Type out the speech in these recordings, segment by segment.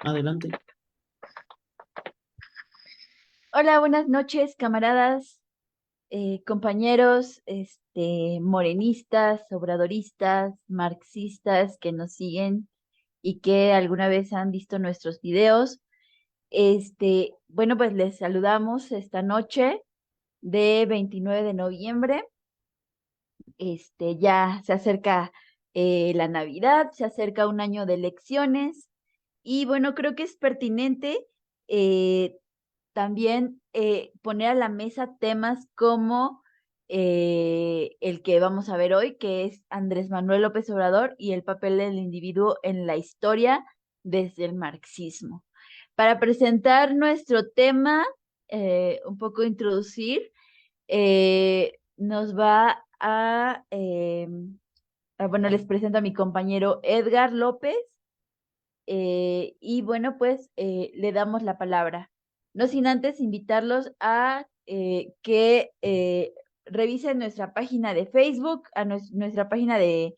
Adelante. Hola, buenas noches, camaradas, compañeros, morenistas, obradoristas, marxistas que nos siguen y que alguna vez han visto nuestros videos. Bueno, pues les saludamos esta noche de 29 de noviembre. Ya se acerca la Navidad, se acerca un año de elecciones y bueno, creo que es pertinente eh, también poner a la mesa temas como el que vamos a ver hoy, que es Andrés Manuel López Obrador y el papel del individuo en la historia desde el marxismo. Para presentar nuestro tema, un poco introducir, nos va bueno, les presento a mi compañero Edgar López, y bueno, pues le damos la palabra. No sin antes invitarlos a que revisen nuestra página de Facebook, a nuestra página de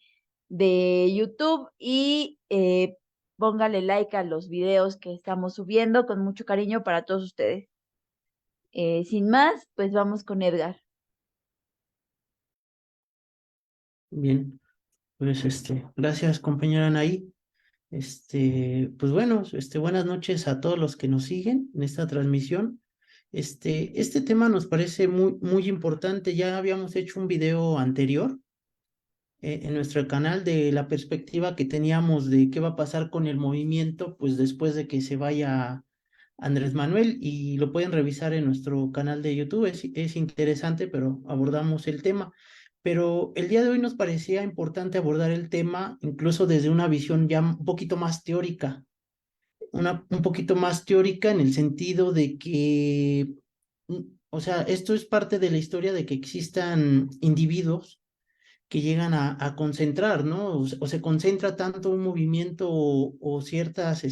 YouTube y póngale like a los videos que estamos subiendo con mucho cariño para todos ustedes. Sin más, pues vamos con Edgar. Bien, pues gracias compañera Anaí. Pues bueno, buenas noches a todos los que nos siguen en esta transmisión. Este tema nos parece muy importante. Ya habíamos hecho un video anterior en nuestro canal de la perspectiva que teníamos de qué va a pasar con el movimiento, pues después de que se vaya Andrés Manuel, y lo pueden revisar en nuestro canal de YouTube. Es interesante, pero abordamos el tema. Pero el día de hoy nos parecía importante abordar el tema incluso desde una visión ya un poquito más teórica, un poquito más teórica en el sentido de que, o sea, esto es parte de la historia de que existan individuos que llegan a concentrar, ¿no? O se concentra tanto un movimiento o ciertas,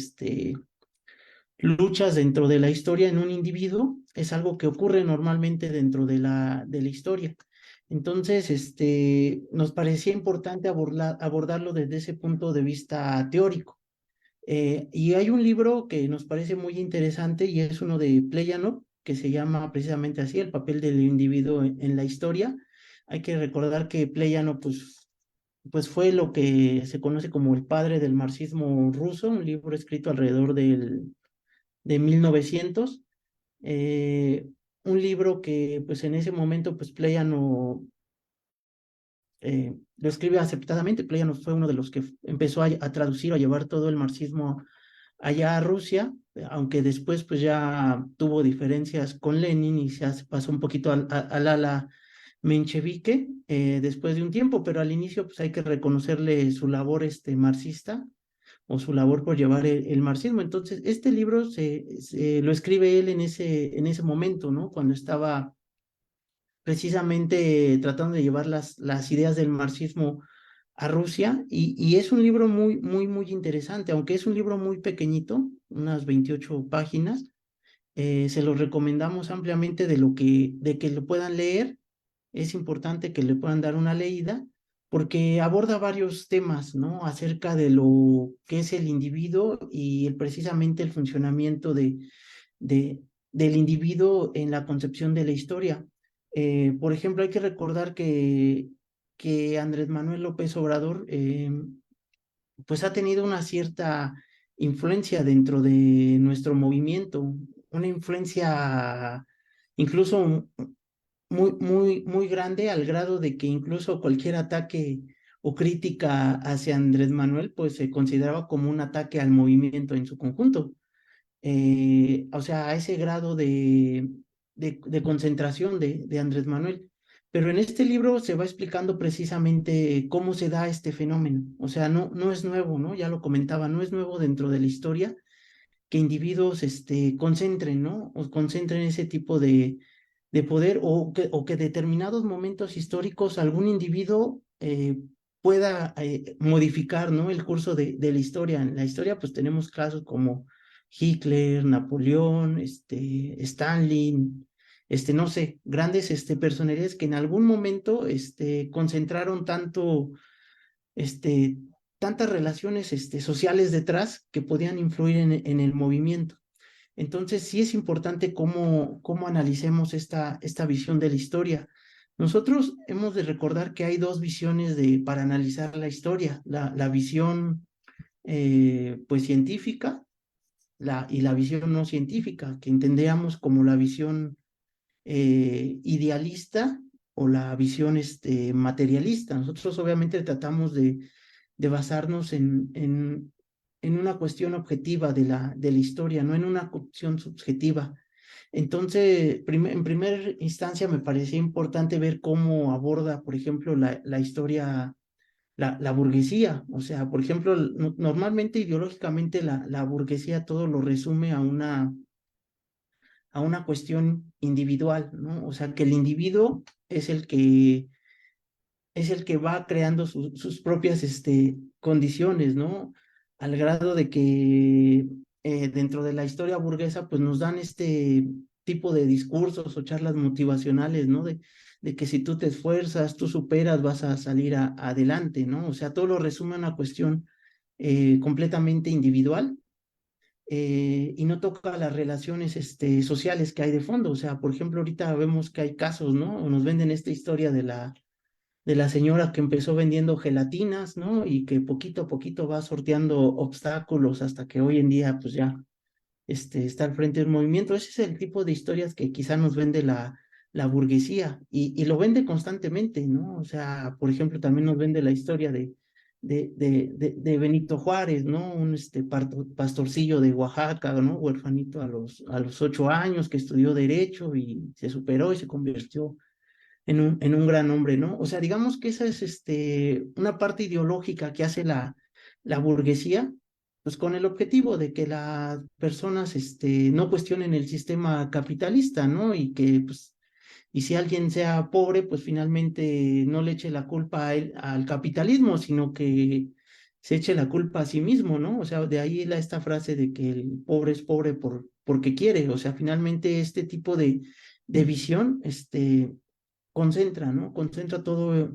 luchas dentro de la historia en un individuo. Es algo que ocurre normalmente dentro de la historia. Entonces, nos parecía importante abordarlo desde ese punto de vista teórico. Y hay un libro que nos parece muy interesante y es uno de Plejánov, que se llama precisamente así, El papel del individuo en la historia. Hay que recordar que Plejánov, pues fue lo que se conoce como el padre del marxismo ruso, un libro escrito alrededor de 1900. eh, un libro que pues en ese momento pues Plejánov lo escribe aceptadamente. Plejánov fue uno de los que empezó a traducir o a llevar todo el marxismo allá a Rusia, aunque después pues ya tuvo diferencias con Lenin y pasó un poquito al ala menchevique después de un tiempo, pero al inicio pues hay que reconocerle su labor marxista o su labor por llevar el marxismo. Entonces, este libro lo escribe él en ese momento, ¿no? Cuando estaba precisamente tratando de llevar las ideas del marxismo a Rusia, y es un libro muy interesante, aunque es un libro muy pequeñito, unas 28 páginas. Se lo recomendamos ampliamente de que lo puedan leer. Es importante que le puedan dar una leída porque aborda varios temas, ¿no? Acerca de lo que es el individuo y precisamente el funcionamiento de, del individuo en la concepción de la historia. Por ejemplo, hay que recordar que Andrés Manuel López Obrador, pues ha tenido una cierta influencia dentro de nuestro movimiento, una influencia incluso muy grande, al grado de que incluso cualquier ataque o crítica hacia Andrés Manuel, pues se consideraba como un ataque al movimiento en su conjunto. O sea, a ese grado de concentración de Andrés Manuel. Pero en este libro se va explicando precisamente cómo se da este fenómeno. O sea, no es nuevo, ¿no? Ya lo comentaba, no es nuevo dentro de la historia que individuos concentren, ¿no? O concentren ese tipo de poder, o que determinados momentos históricos algún individuo pueda modificar, ¿no? El curso de la historia. En la historia pues tenemos casos como Hitler, Napoleón, Stalin, no sé, grandes personalidades que en algún momento concentraron tanto este, tantas relaciones sociales detrás que podían influir en el movimiento. Entonces, sí es importante cómo analicemos esta visión de la historia. Nosotros hemos de recordar que hay dos visiones para analizar la historia, la visión pues científica y la visión no científica, que entendíamos como la visión idealista o la visión materialista. Nosotros obviamente tratamos de basarnos en una cuestión objetiva de la historia, no en una cuestión subjetiva. Entonces, en primera instancia me parecía importante ver cómo aborda, por ejemplo, la historia, la burguesía. O sea, por ejemplo, normalmente ideológicamente la burguesía todo lo resume a una cuestión individual, ¿no? O sea, que el individuo es el que va creando sus propias condiciones, ¿no? Al grado de que dentro de la historia burguesa, pues nos dan este tipo de discursos o charlas motivacionales, ¿no? De que si tú te esfuerzas, tú superas, vas a salir adelante, ¿no? O sea, todo lo resume a una cuestión completamente individual, y no toca las relaciones sociales que hay de fondo. O sea, por ejemplo, ahorita vemos que hay casos, ¿no? O nos venden esta historia de la señora que empezó vendiendo gelatinas, ¿no? Y que poquito a poquito va sorteando obstáculos hasta que hoy en día, pues ya, está al frente del movimiento. Ese es el tipo de historias que quizá nos vende la burguesía y lo vende constantemente, ¿no? O sea, por ejemplo, también nos vende la historia de Benito Juárez, ¿no? Un pastorcillo de Oaxaca, ¿no? Huerfanito a los 8 años, que estudió Derecho y se superó y se convirtió en un gran hombre, ¿no? O sea, digamos que esa es una parte ideológica que hace la burguesía, pues con el objetivo de que las personas no cuestionen el sistema capitalista, ¿no? Y que, pues, y si alguien sea pobre, pues finalmente no le eche la culpa al capitalismo, sino que se eche la culpa a sí mismo, ¿no? O sea, de ahí esta frase de que el pobre es pobre porque quiere. O sea, finalmente este tipo de visión, concentra, ¿no? Concentra toda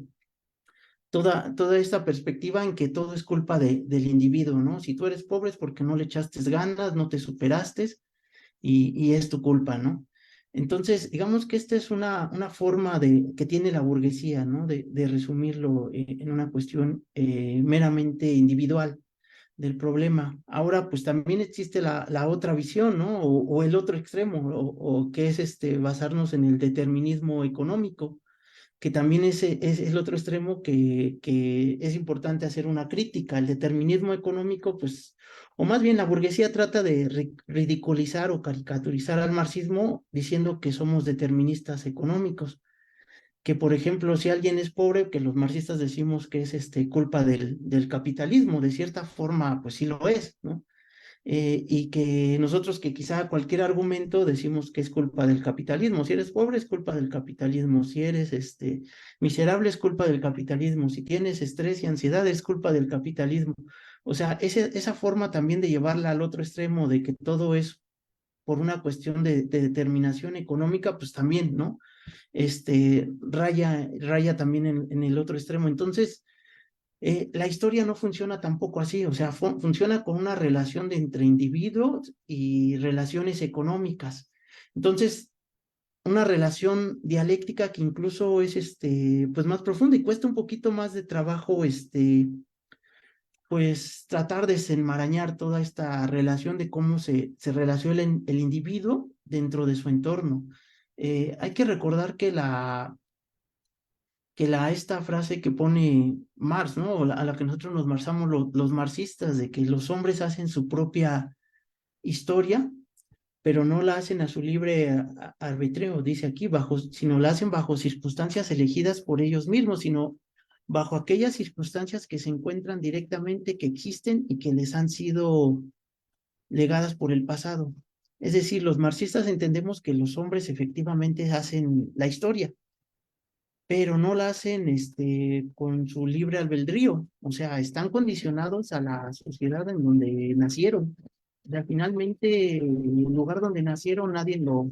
esta perspectiva en que todo es culpa del individuo, ¿no? Si tú eres pobre es porque no le echaste ganas, no te superaste y es tu culpa, ¿no? Entonces, digamos que esta es una forma que tiene la burguesía, ¿no? De resumirlo en una cuestión meramente individual del problema. Ahora, pues también existe la otra visión, ¿no? O el otro extremo, o que es basarnos en el determinismo económico, que también es el otro extremo que es importante hacer una crítica. El determinismo económico, pues, o más bien la burguesía trata de ridiculizar o caricaturizar al marxismo diciendo que somos deterministas económicos, que por ejemplo, si alguien es pobre, que los marxistas decimos que es culpa del capitalismo, de cierta forma, pues sí lo es, ¿no? Y que nosotros que quizá cualquier argumento decimos que es culpa del capitalismo. Si eres pobre es culpa del capitalismo, si eres miserable es culpa del capitalismo, si tienes estrés y ansiedad es culpa del capitalismo. O sea, esa forma también de llevarla al otro extremo, de que todo es por una cuestión de determinación económica, pues también, ¿no? Raya también en el otro extremo. Entonces, la historia no funciona tampoco así. O sea, funciona con una relación entre individuos y relaciones económicas. Entonces, una relación dialéctica que incluso es pues más profunda y cuesta un poquito más de trabajo, pues tratar de desenmarañar toda esta relación de cómo se relaciona el individuo dentro de su entorno. Hay que recordar esta frase que pone Marx, ¿no? A la que nosotros nos marxamos los marxistas, de que los hombres hacen su propia historia, pero no la hacen a su libre arbitrio, dice aquí, sino la hacen bajo circunstancias elegidas por ellos mismos, sino bajo aquellas circunstancias que se encuentran directamente, que existen y que les han sido legadas por el pasado. Es decir, los marxistas entendemos que los hombres efectivamente hacen la historia, pero no la hacen con su libre albedrío. O sea, están condicionados a la sociedad en donde nacieron. O sea, finalmente, el lugar donde nacieron nadie lo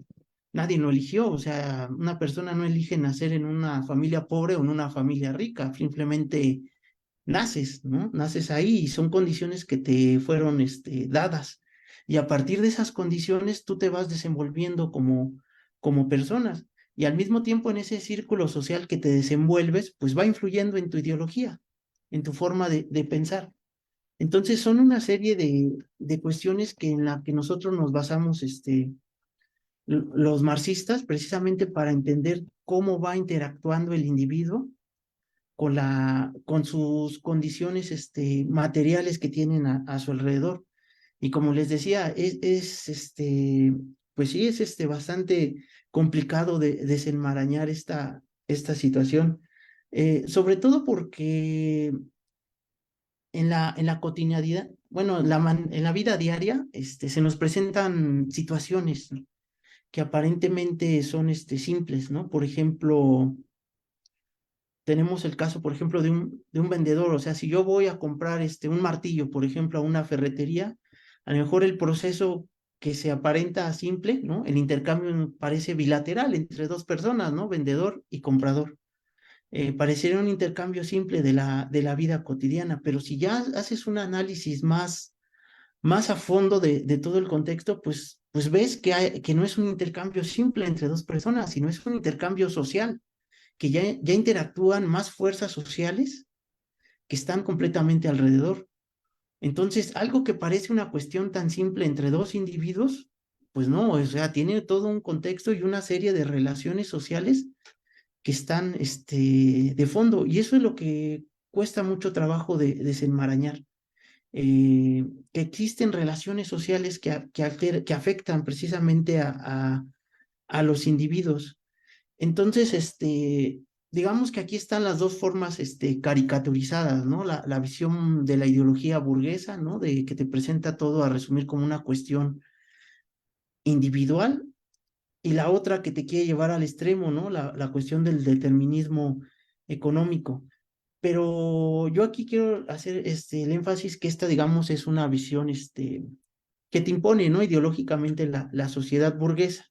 eligió. O sea, una persona no elige nacer en una familia pobre o en una familia rica, simplemente naces, ¿no? Naces ahí y son condiciones que te fueron dadas. Y a partir de esas condiciones tú te vas desenvolviendo como personas. Y al mismo tiempo en ese círculo social que te desenvuelves, pues va influyendo en tu ideología, en tu forma de pensar. Entonces son una serie de cuestiones que en la que nosotros nos basamos, los marxistas, precisamente para entender cómo va interactuando el individuo con sus condiciones materiales que tienen a su alrededor. Y como les decía, pues sí, es bastante complicado de desenmarañar esta situación. Sobre todo porque en la cotidianidad, bueno, en la vida diaria, se nos presentan situaciones, ¿no? Que aparentemente son simples, ¿no? Por ejemplo, tenemos el caso, por ejemplo, de un vendedor. O sea, si yo voy a comprar un martillo, por ejemplo, a una ferretería, a lo mejor el proceso que se aparenta simple, ¿no? El intercambio parece bilateral entre dos personas, ¿no? Vendedor y comprador. Parecería un intercambio simple de la vida cotidiana, pero si ya haces un análisis más a fondo de todo el contexto, pues ves que no es un intercambio simple entre dos personas, sino es un intercambio social, que ya interactúan más fuerzas sociales que están completamente alrededor. Entonces, algo que parece una cuestión tan simple entre dos individuos, pues no, o sea, tiene todo un contexto y una serie de relaciones sociales que están de fondo, y eso es lo que cuesta mucho trabajo de desenmarañar. Que existen relaciones sociales que afectan precisamente a los individuos. Entonces, digamos que aquí están las dos formas, caricaturizadas, ¿no? La visión de la ideología burguesa, ¿no? De que te presenta todo a resumir como una cuestión individual, y la otra que te quiere llevar al extremo, ¿no? La cuestión del determinismo económico. Pero yo aquí quiero hacer el énfasis que esta, digamos, es una visión, que te impone, ¿no? Ideológicamente la sociedad burguesa.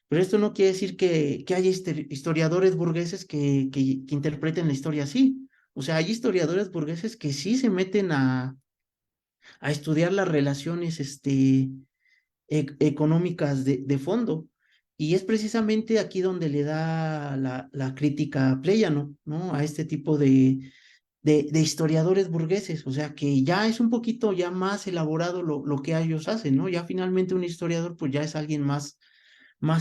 Pero esto no quiere decir que haya historiadores burgueses que interpreten la historia así. O sea, hay historiadores burgueses que sí se meten a estudiar las relaciones económicas de fondo. Y es precisamente aquí donde le da la crítica a Pleyano, ¿no? A este tipo de historiadores burgueses. O sea, que ya es un poquito ya más elaborado lo que ellos hacen, ¿no? Ya finalmente un historiador pues ya es alguien más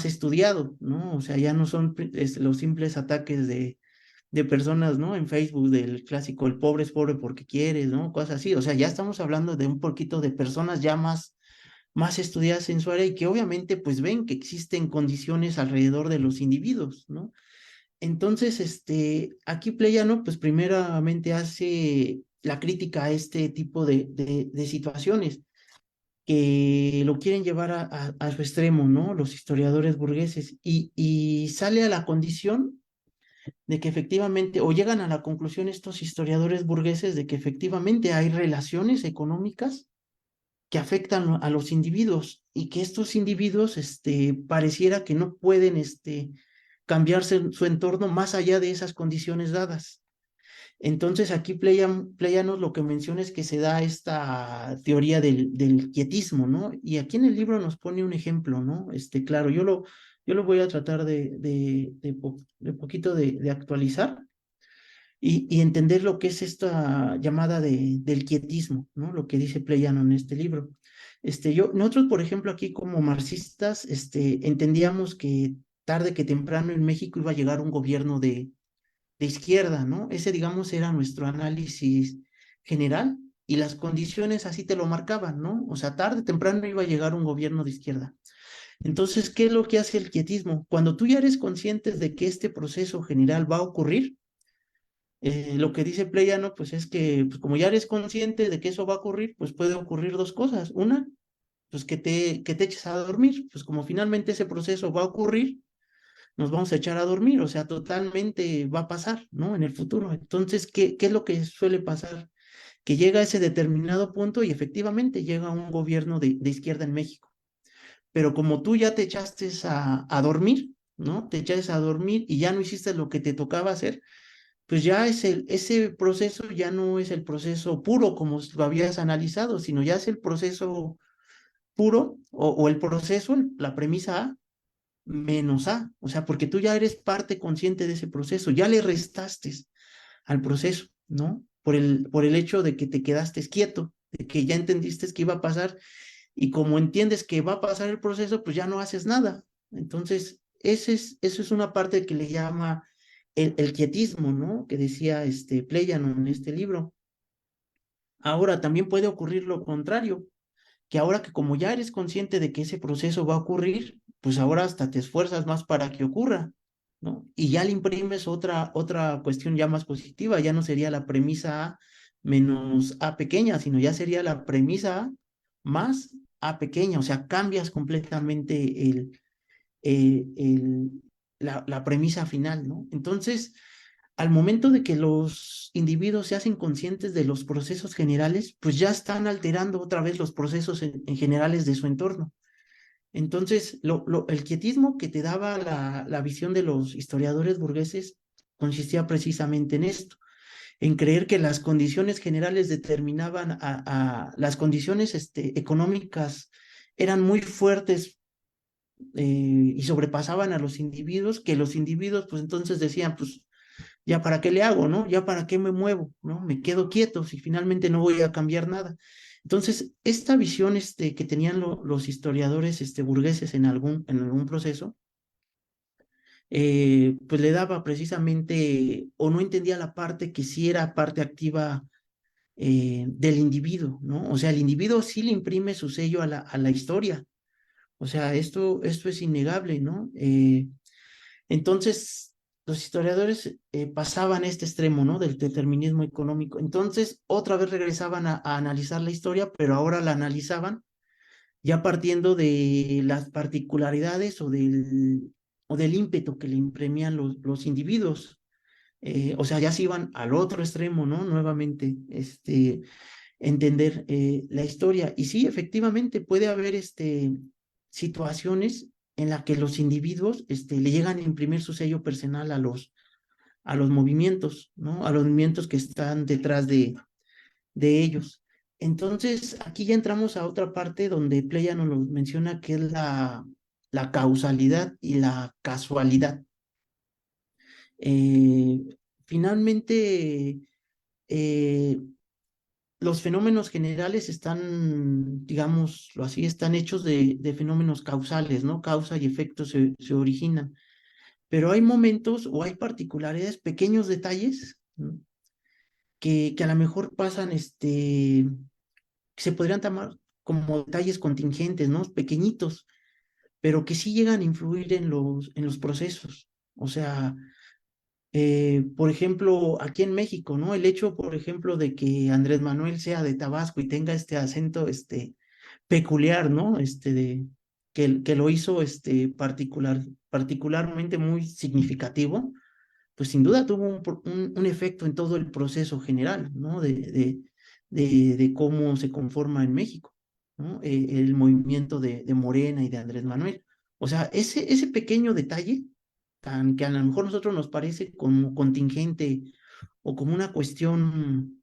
estudiado, ¿no? O sea, ya no son los simples ataques de personas, ¿no? En Facebook, del clásico, el pobre es pobre porque quiere, ¿no? Cosas así. O sea, ya estamos hablando de un poquito de personas ya más estudiadas en su área, y que obviamente pues ven que existen condiciones alrededor de los individuos, ¿no? Entonces, aquí Pleyano pues primeramente hace la crítica a este tipo de situaciones que lo quieren llevar a su extremo, ¿no? Los historiadores burgueses, y sale a la condición de que efectivamente, o llegan a la conclusión estos historiadores burgueses de que efectivamente hay relaciones económicas que afectan a los individuos, y que estos individuos, pareciera que no pueden, cambiarse su entorno más allá de esas condiciones dadas. Entonces aquí Pleyanos lo que menciona es que se da esta teoría del quietismo, ¿no? Y aquí en el libro nos pone un ejemplo, ¿no? Claro, yo lo voy a tratar de poquito de actualizar y entender lo que es esta llamada del quietismo, ¿no? Lo que dice Pleyano en este libro. Nosotros, por ejemplo, aquí como marxistas, entendíamos que tarde que temprano en México iba a llegar un gobierno de izquierda, ¿no? Ese, digamos, era nuestro análisis general, y las condiciones así te lo marcaban, ¿no? O sea, tarde o temprano iba a llegar un gobierno de izquierda. Entonces, ¿qué es lo que hace el quietismo? Cuando tú ya eres consciente de que este proceso general va a ocurrir, lo que dice Pleyano, pues es que, pues, como ya eres consciente de que eso va a ocurrir, pues puede ocurrir dos cosas. Una, pues que te eches a dormir, pues como finalmente ese proceso va a ocurrir, nos vamos a echar a dormir. O sea, totalmente va a pasar, ¿no? En el futuro. Entonces, ¿qué es lo que suele pasar? Que llega a ese determinado punto y efectivamente llega un gobierno de izquierda en México. Pero como tú ya te echaste a dormir, ¿no? Te echaste a dormir y ya no hiciste lo que te tocaba hacer, pues ya ese proceso ya no es el proceso puro como lo habías analizado, sino ya es el proceso puro o el proceso, la premisa A menos A, o sea, porque tú ya eres parte consciente de ese proceso, ya le restaste al proceso, ¿no? Por el hecho de que te quedaste quieto, de que ya entendiste que iba a pasar y como entiendes que va a pasar el proceso, pues ya no haces nada. Entonces, eso es una parte que le llama el quietismo, ¿no? Que decía Pléyano en este libro. Ahora, también puede ocurrir lo contrario, que ahora que como ya eres consciente de que ese proceso va a ocurrir, pues ahora hasta te esfuerzas más para que ocurra, ¿no? Y ya le imprimes otra cuestión ya más positiva, ya no sería la premisa A menos A pequeña, sino ya sería la premisa A más A pequeña, o sea, cambias completamente eh, el, la premisa final, ¿no? Entonces, al momento de que los individuos se hacen conscientes de los procesos generales, pues ya están alterando otra vez los procesos en generales de su entorno. Entonces, el quietismo que te daba la visión de los historiadores burgueses consistía precisamente en esto, en creer que las condiciones generales determinaban las condiciones económicas eran muy fuertes y sobrepasaban a los individuos, que los individuos pues entonces decían, pues ya para qué le hago, ¿no? Ya para qué me muevo, ¿no? Me quedo quieto si finalmente no voy a cambiar nada. Entonces, esta visión que tenían los historiadores burgueses en algún proceso, pues le daba precisamente, o no entendía la parte que sí era parte activa del individuo, ¿no? O sea, el individuo sí le imprime su sello a la historia. O sea, esto es innegable, ¿no? Entonces, los historiadores pasaban a este extremo, ¿no? Del determinismo económico. Entonces, otra vez regresaban a analizar la historia, pero ahora la analizaban ya partiendo de las particularidades o del ímpetu que le imprimían los individuos. O sea, ya se iban al otro extremo, ¿no? Nuevamente, entender la historia. Y sí, efectivamente, puede haber situaciones en las que los individuos le llegan a imprimir su sello personal a los movimientos, ¿no? A los movimientos que están detrás de ellos. Entonces, aquí ya entramos a otra parte donde Playa nos lo menciona, que es la causalidad y la casualidad. Eh, Finalmente, eh, los fenómenos generales están, digámoslo así, están hechos de fenómenos causales, ¿no? Causa y efecto se originan. Pero hay momentos o hay particularidades, pequeños detalles, ¿no? que a lo mejor pasan, que se podrían tomar como detalles contingentes, ¿no? Pequeñitos, pero que sí llegan a influir en los procesos. O sea, por ejemplo, aquí en México, ¿no? El hecho, por ejemplo, de que Andrés Manuel sea de Tabasco y tenga este acento, peculiar, ¿no? Que lo hizo, particularmente muy significativo, pues sin duda tuvo un efecto en todo el proceso general, ¿no? De cómo se conforma en México, ¿no? El movimiento de Morena y de Andrés Manuel. O sea, ese pequeño detalle, tan que a lo mejor a nosotros nos parece como contingente o como una cuestión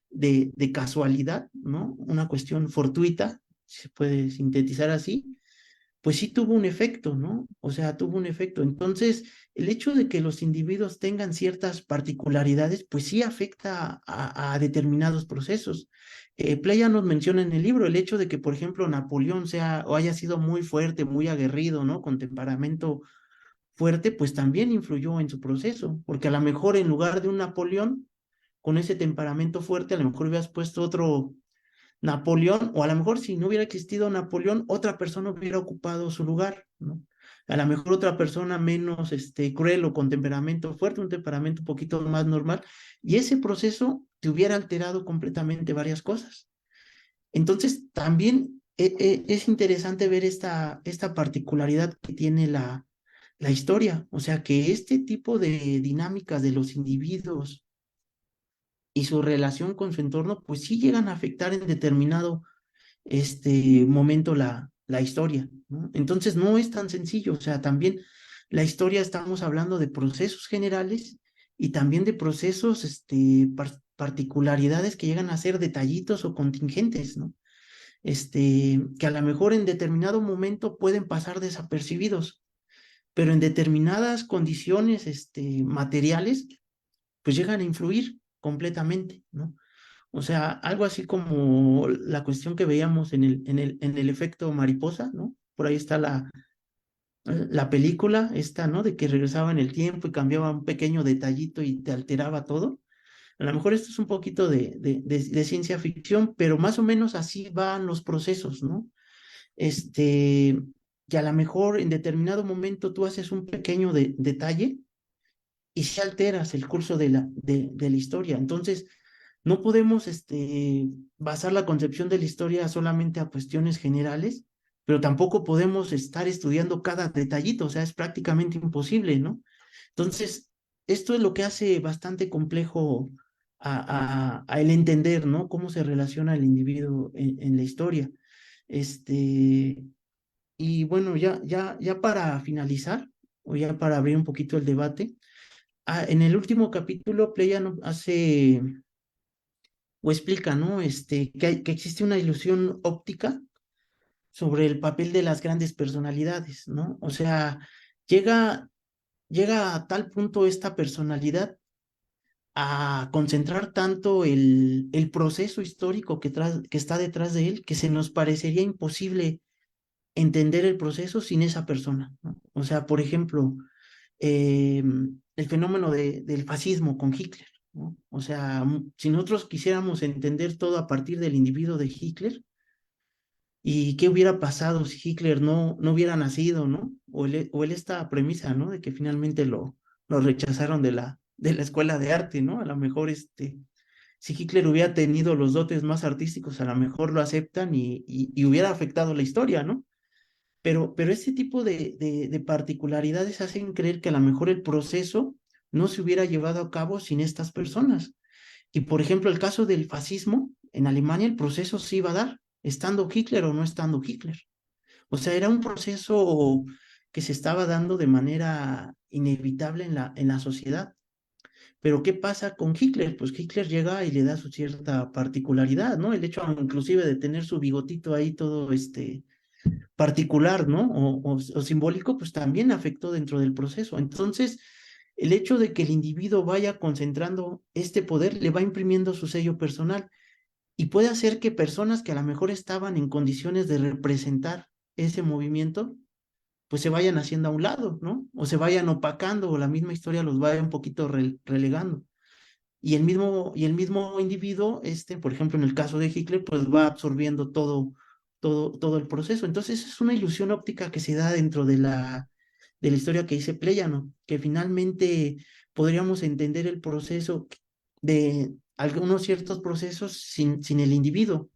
de casualidad, ¿no? Una cuestión fortuita, si se puede sintetizar así, pues sí tuvo un efecto, ¿no? O sea, tuvo un efecto. Entonces, el hecho de que los individuos tengan ciertas particularidades, pues sí afecta a determinados procesos. Playa nos menciona en el libro el hecho de que, por ejemplo, Napoleón sea o haya sido muy fuerte, muy aguerrido, ¿no? Con temperamento fuerte, pues también influyó en su proceso, porque a lo mejor en lugar de un Napoleón con ese temperamento fuerte, a lo mejor hubieras puesto otro Napoleón, o a lo mejor si no hubiera existido Napoleón, otra persona hubiera ocupado su lugar, ¿no? A lo mejor otra persona menos cruel o con temperamento fuerte, un temperamento un poquito más normal, y ese proceso te hubiera alterado completamente varias cosas. Entonces, también es interesante ver esta particularidad que tiene la historia, o sea, que este tipo de dinámicas de los individuos y su relación con su entorno, pues sí llegan a afectar en determinado momento la historia, ¿no? Entonces no es tan sencillo, o sea, también la historia estamos hablando de procesos generales y también de procesos, particularidades que llegan a ser detallitos o contingentes, ¿no? Que a lo mejor en determinado momento pueden pasar desapercibidos, pero en determinadas condiciones, materiales, pues llegan a influir completamente, ¿no? O sea, algo así como la cuestión que veíamos en el efecto mariposa, ¿no? Por ahí está la película esta, ¿no? De que regresaba en el tiempo y cambiaba un pequeño detallito y te alteraba todo. A lo mejor esto es un poquito de ciencia ficción, pero más o menos así van los procesos, ¿no? Este, que a lo mejor en determinado momento tú haces un pequeño detalle y si alteras el curso de la historia. Entonces, no podemos basar la concepción de la historia solamente a cuestiones generales, pero tampoco podemos estar estudiando cada detallito, o sea, es prácticamente imposible, ¿no? Entonces, esto es lo que hace bastante complejo a el entender, ¿no? Cómo se relaciona el individuo en la historia. Este, y bueno, ya para finalizar, o ya para abrir un poquito el debate, en el último capítulo, Pleyano hace o explica, ¿no? Que existe una ilusión óptica sobre el papel de las grandes personalidades, ¿no? O sea, llega, llega a tal punto esta personalidad a concentrar tanto el proceso histórico que está detrás de él, que se nos parecería imposible entender el proceso sin esa persona, ¿no? O sea, por ejemplo, el fenómeno del fascismo con Hitler, ¿no? O sea, si nosotros quisiéramos entender todo a partir del individuo de Hitler, ¿y qué hubiera pasado si Hitler no hubiera nacido, ¿no? O él esta premisa, ¿no? De que finalmente lo rechazaron de la escuela de arte, ¿no? A lo mejor si Hitler hubiera tenido los dotes más artísticos, a lo mejor lo aceptan y hubiera afectado la historia, ¿no? Pero este tipo de particularidades hacen creer que a lo mejor el proceso no se hubiera llevado a cabo sin estas personas. Y por ejemplo, el caso del fascismo, en Alemania el proceso se iba a dar, estando Hitler o no estando Hitler. O sea, era un proceso que se estaba dando de manera inevitable en la sociedad. Pero ¿qué pasa con Hitler? Pues Hitler llega y le da su cierta particularidad, ¿no? El hecho inclusive de tener su bigotito ahí todo particular, ¿no? O simbólico, pues también afectó dentro del proceso. Entonces, el hecho de que el individuo vaya concentrando este poder le va imprimiendo su sello personal y puede hacer que personas que a lo mejor estaban en condiciones de representar ese movimiento, pues se vayan haciendo a un lado, ¿no? O se vayan opacando o la misma historia los vaya un poquito relegando. Y el mismo individuo, por ejemplo, en el caso de Hitler, pues va absorbiendo todo el proceso. Entonces es una ilusión óptica que se da dentro de la historia que dice Pléyano, que finalmente podríamos entender el proceso de algunos ciertos procesos sin el individuo.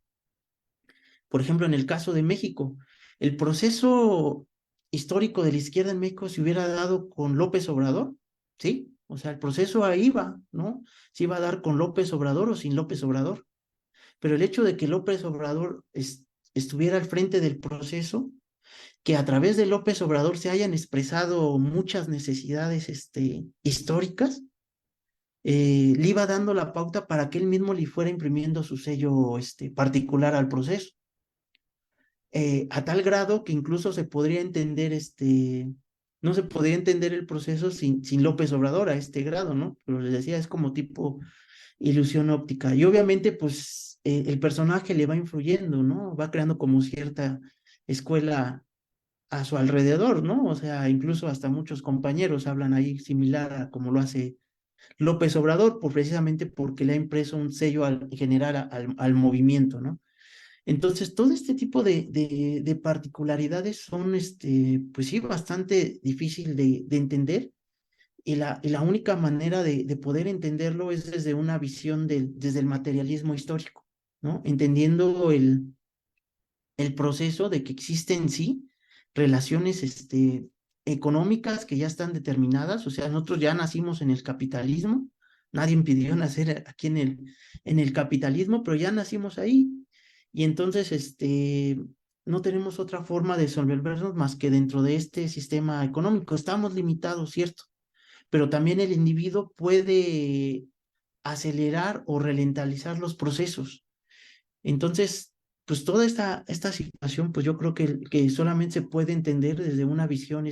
Por ejemplo, en el caso de México, el proceso histórico de la izquierda en México se hubiera dado con López Obrador, ¿sí? O sea, el proceso ahí va, ¿no? Se iba a dar con López Obrador o sin López Obrador. Pero el hecho de que López Obrador estuviera al frente del proceso, que a través de López Obrador se hayan expresado muchas necesidades históricas, le iba dando la pauta para que él mismo le fuera imprimiendo su sello particular al proceso. A tal grado que incluso se podría entender, no se podría entender el proceso sin López Obrador a este grado, ¿no? Pero les decía, es como tipo ilusión óptica. Y obviamente, pues, el personaje le va influyendo, ¿no? Va creando como cierta escuela a su alrededor, ¿no? O sea, incluso hasta muchos compañeros hablan ahí similar a como lo hace López Obrador, precisamente porque le ha impreso un sello general al movimiento, ¿no? Entonces, todo este tipo de particularidades son, pues sí, bastante difícil de entender y la única manera de poder entenderlo es desde una visión desde el materialismo histórico, ¿no? Entendiendo el proceso de que existen, sí, relaciones, económicas que ya están determinadas, o sea, nosotros ya nacimos en el capitalismo, nadie impidió nacer aquí en el capitalismo, pero ya nacimos ahí. Y entonces, no tenemos otra forma de desenvolvernos más que dentro de este sistema económico. Estamos limitados, ¿cierto? pero también el individuo puede acelerar o ralentizar los procesos. Entonces, pues toda esta situación, pues yo creo que solamente se puede entender desde una visión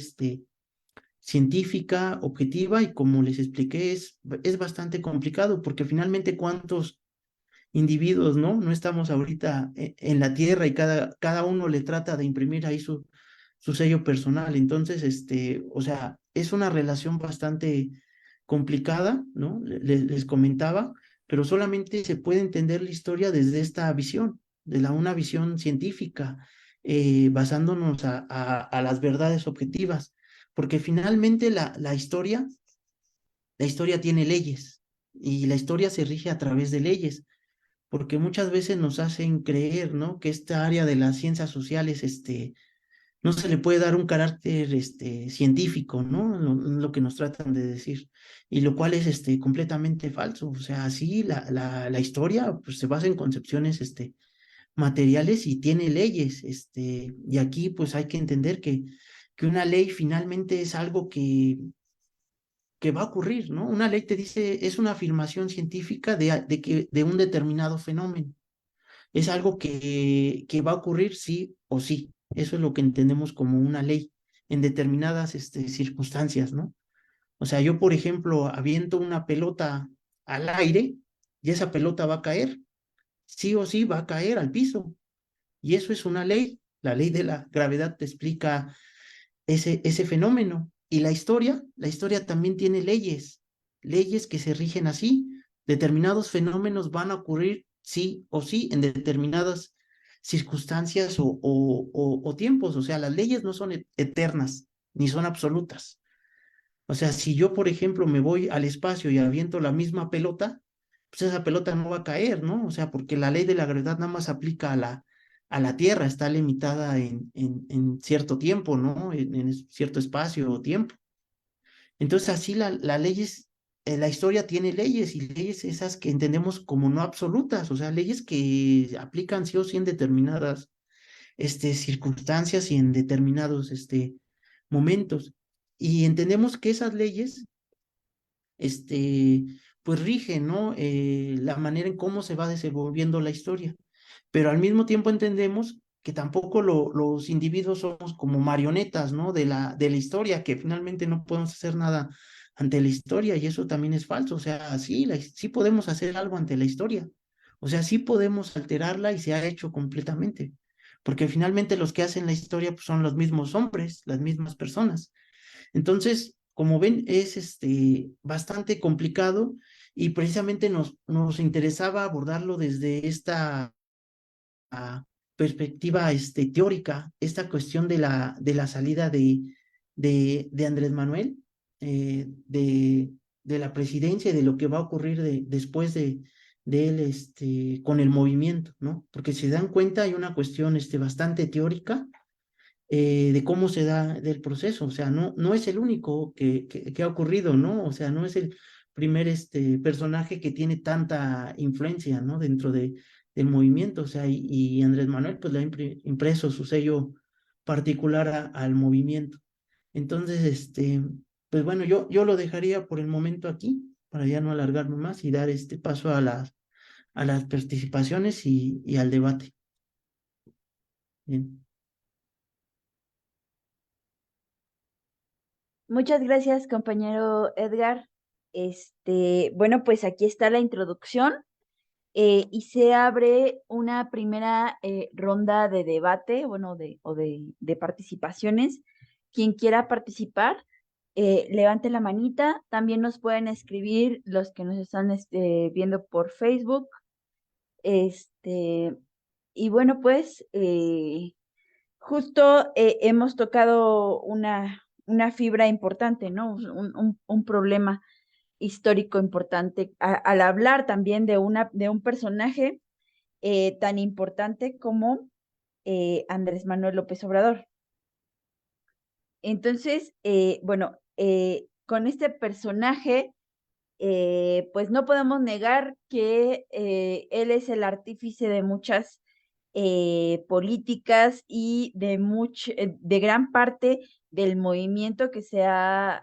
científica, objetiva, y como les expliqué, es bastante complicado, porque finalmente cuántos individuos, ¿no? No estamos ahorita en la Tierra y cada uno le trata de imprimir ahí su sello personal. Entonces, o sea, es una relación bastante complicada, ¿no? Les comentaba, pero solamente se puede entender la historia desde esta visión, una visión científica, basándonos a las verdades objetivas, porque finalmente la historia tiene leyes y la historia se rige a través de leyes, porque muchas veces nos hacen creer, ¿no? Que esta área de las ciencias sociales, no se le puede dar un carácter, científico, ¿no? Lo que nos tratan de decir, y lo cual es, completamente falso. O sea, sí, la historia, pues, se basa en concepciones, materiales y tiene leyes, y aquí, pues, hay que entender que una ley finalmente es algo que va a ocurrir, ¿no? Una ley te dice, es una afirmación científica de un determinado fenómeno. Es algo que va a ocurrir sí o sí. Eso es lo que entendemos como una ley en determinadas, circunstancias, ¿no? O sea, yo, por ejemplo, aviento una pelota al aire y esa pelota va a caer, sí o sí va a caer al piso. Y eso es una ley. La ley de la gravedad te explica ese fenómeno. Y la historia también tiene leyes, leyes que se rigen así. Determinados fenómenos van a ocurrir sí o sí en determinadas circunstancias o tiempos. O sea, las leyes no son eternas ni son absolutas. O sea, si yo, por ejemplo, me voy al espacio y aviento la misma pelota, pues esa pelota no va a caer, ¿no? O sea, porque la ley de la gravedad nada más aplica a la Tierra, está limitada en cierto tiempo, ¿no? En cierto espacio o tiempo. Entonces, así la leyes, la historia tiene leyes, y leyes esas que entendemos como no absolutas, o sea, leyes que aplican sí o sí en determinadas, circunstancias y en determinados, momentos. Y entendemos que esas leyes, este, pues rigen, ¿no? La manera en cómo se va desenvolviendo la historia. Pero al mismo tiempo entendemos que tampoco los individuos somos como marionetas, ¿no? De la historia, que finalmente no podemos hacer nada ante la historia, y eso también es falso. O sea, sí, sí podemos hacer algo ante la historia. O sea, sí podemos alterarla, y se ha hecho completamente. Porque finalmente los que hacen la historia, pues, son los mismos hombres, las mismas personas. Entonces, como ven, es, bastante complicado, y precisamente nos interesaba abordarlo desde esta perspectiva, teórica, esta cuestión de la salida de Andrés Manuel, de la presidencia, y de lo que va a ocurrir después de él, con el movimiento, ¿no? Porque si se dan cuenta, hay una cuestión, bastante teórica, de cómo se da del proceso. O sea, no es el único que ha ocurrido, ¿no? O sea, no es el primer, personaje que tiene tanta influencia, ¿no? Dentro del movimiento. O sea, y Andrés Manuel, pues, le ha impreso su sello particular al movimiento. Entonces, pues bueno, yo lo dejaría por el momento aquí, para ya no alargarme más y dar este paso a las participaciones y al debate. Bien. Muchas gracias, compañero Edgar. Bueno, pues aquí está la introducción, y se abre una primera ronda de debate, bueno, de participaciones. Quien quiera participar, levante la manita. También nos pueden escribir los que nos están viendo por Facebook. Este, y bueno, pues justo hemos tocado una fibra importante, ¿no? Un problema histórico importante al hablar también de un personaje tan importante como Andrés Manuel López Obrador. Entonces, bueno, con este personaje, pues no podemos negar que él es el artífice de muchas políticas y de gran parte del movimiento que se ha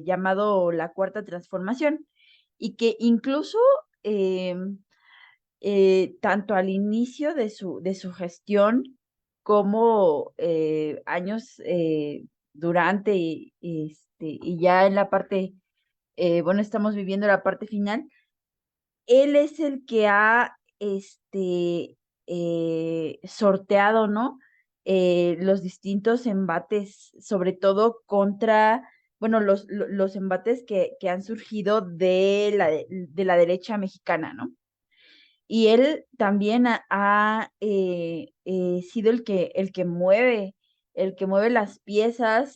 llamado la Cuarta Transformación, y que incluso tanto al inicio de su gestión como años durante y ya en la parte, bueno, estamos viviendo la parte final. Él es el que ha sorteado, ¿no? Los distintos embates, sobre todo contra, bueno, los embates que han surgido de la derecha mexicana, ¿no? Y él también ha sido el que mueve las piezas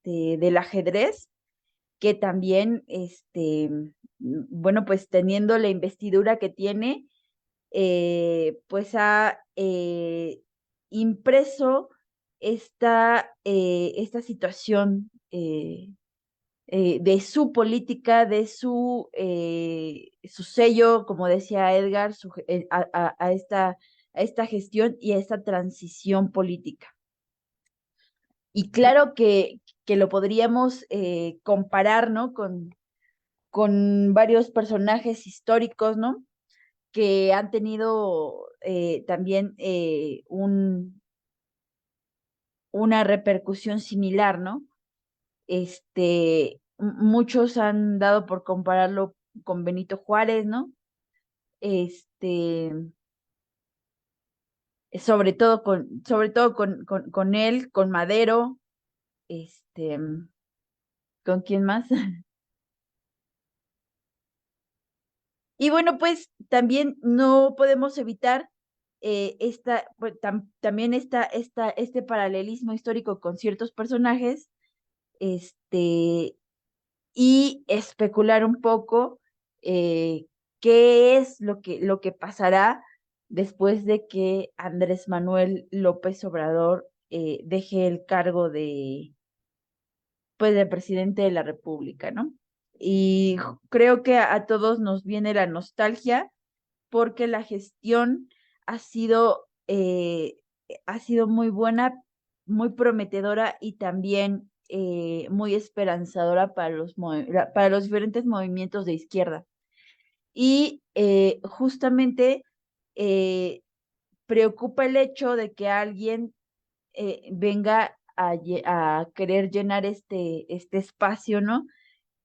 del ajedrez, que también, bueno, pues teniendo la investidura que tiene, pues ha impreso esta situación de su política, de su sello, como decía Edgar, a esta gestión y a esta transición política. Y claro que lo podríamos comparar, ¿no? Con varios personajes históricos, ¿no? Que han tenido también una repercusión similar, ¿no? Muchos han dado por compararlo con Benito Juárez, ¿no? Este, sobre todo con él, con Madero, este, ¿con quién más? Y bueno, pues también no podemos evitar pues, también este paralelismo histórico con ciertos personajes, este, y especular un poco qué es lo que pasará después de que Andrés Manuel López Obrador deje el cargo pues, de presidente de la República, ¿no? Y creo que a todos nos viene la nostalgia porque la gestión ha sido, ha sido muy buena, muy prometedora y también muy esperanzadora para para los diferentes movimientos de izquierda. Y justamente eh, preocupa el hecho de que alguien venga a querer llenar este espacio, ¿no?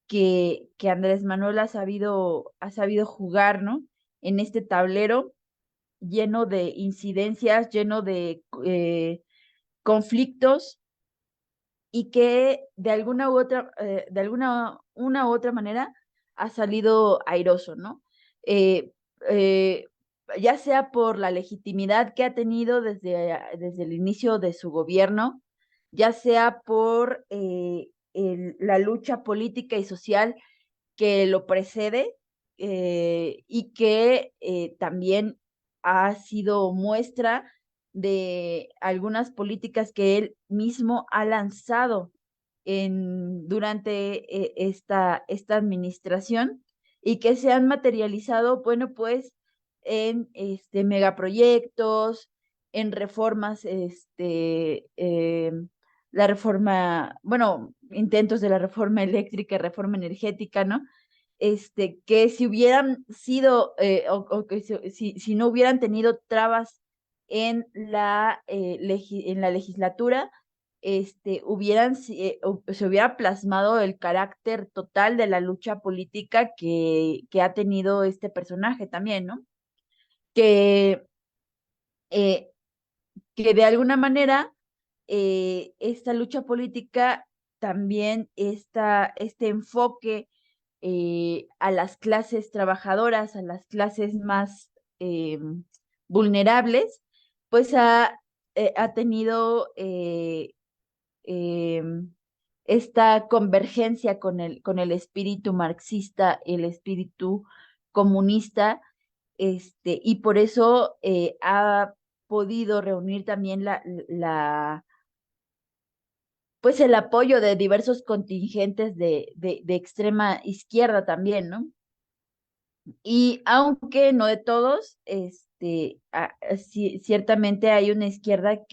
Que Andrés Manuel ha sabido jugar, ¿no? En este tablero lleno de incidencias, lleno de conflictos, y que de alguna u otra, una u otra manera ha salido airoso, ¿no? Eh, eh, ya sea por la legitimidad que ha tenido desde el inicio de su gobierno, ya sea por la lucha política y social que lo precede, y que también ha sido muestra de algunas políticas que él mismo ha lanzado durante esta administración, y que se han materializado, bueno, pues en megaproyectos, en reformas, la reforma, bueno, intentos de la reforma eléctrica, reforma energética, ¿no? Que si hubieran sido, o que si no hubieran tenido trabas en en la legislatura, se hubiera plasmado el carácter total de la lucha política que ha tenido este personaje también, ¿no? Que, eh, que de alguna manera esta lucha política también este enfoque a las clases trabajadoras, a las clases más vulnerables, pues ha tenido esta convergencia con el espíritu marxista, el espíritu comunista, y por eso ha podido reunir también pues el apoyo de diversos contingentes de extrema izquierda también, ¿no? Y aunque no de todos, ciertamente hay una izquierda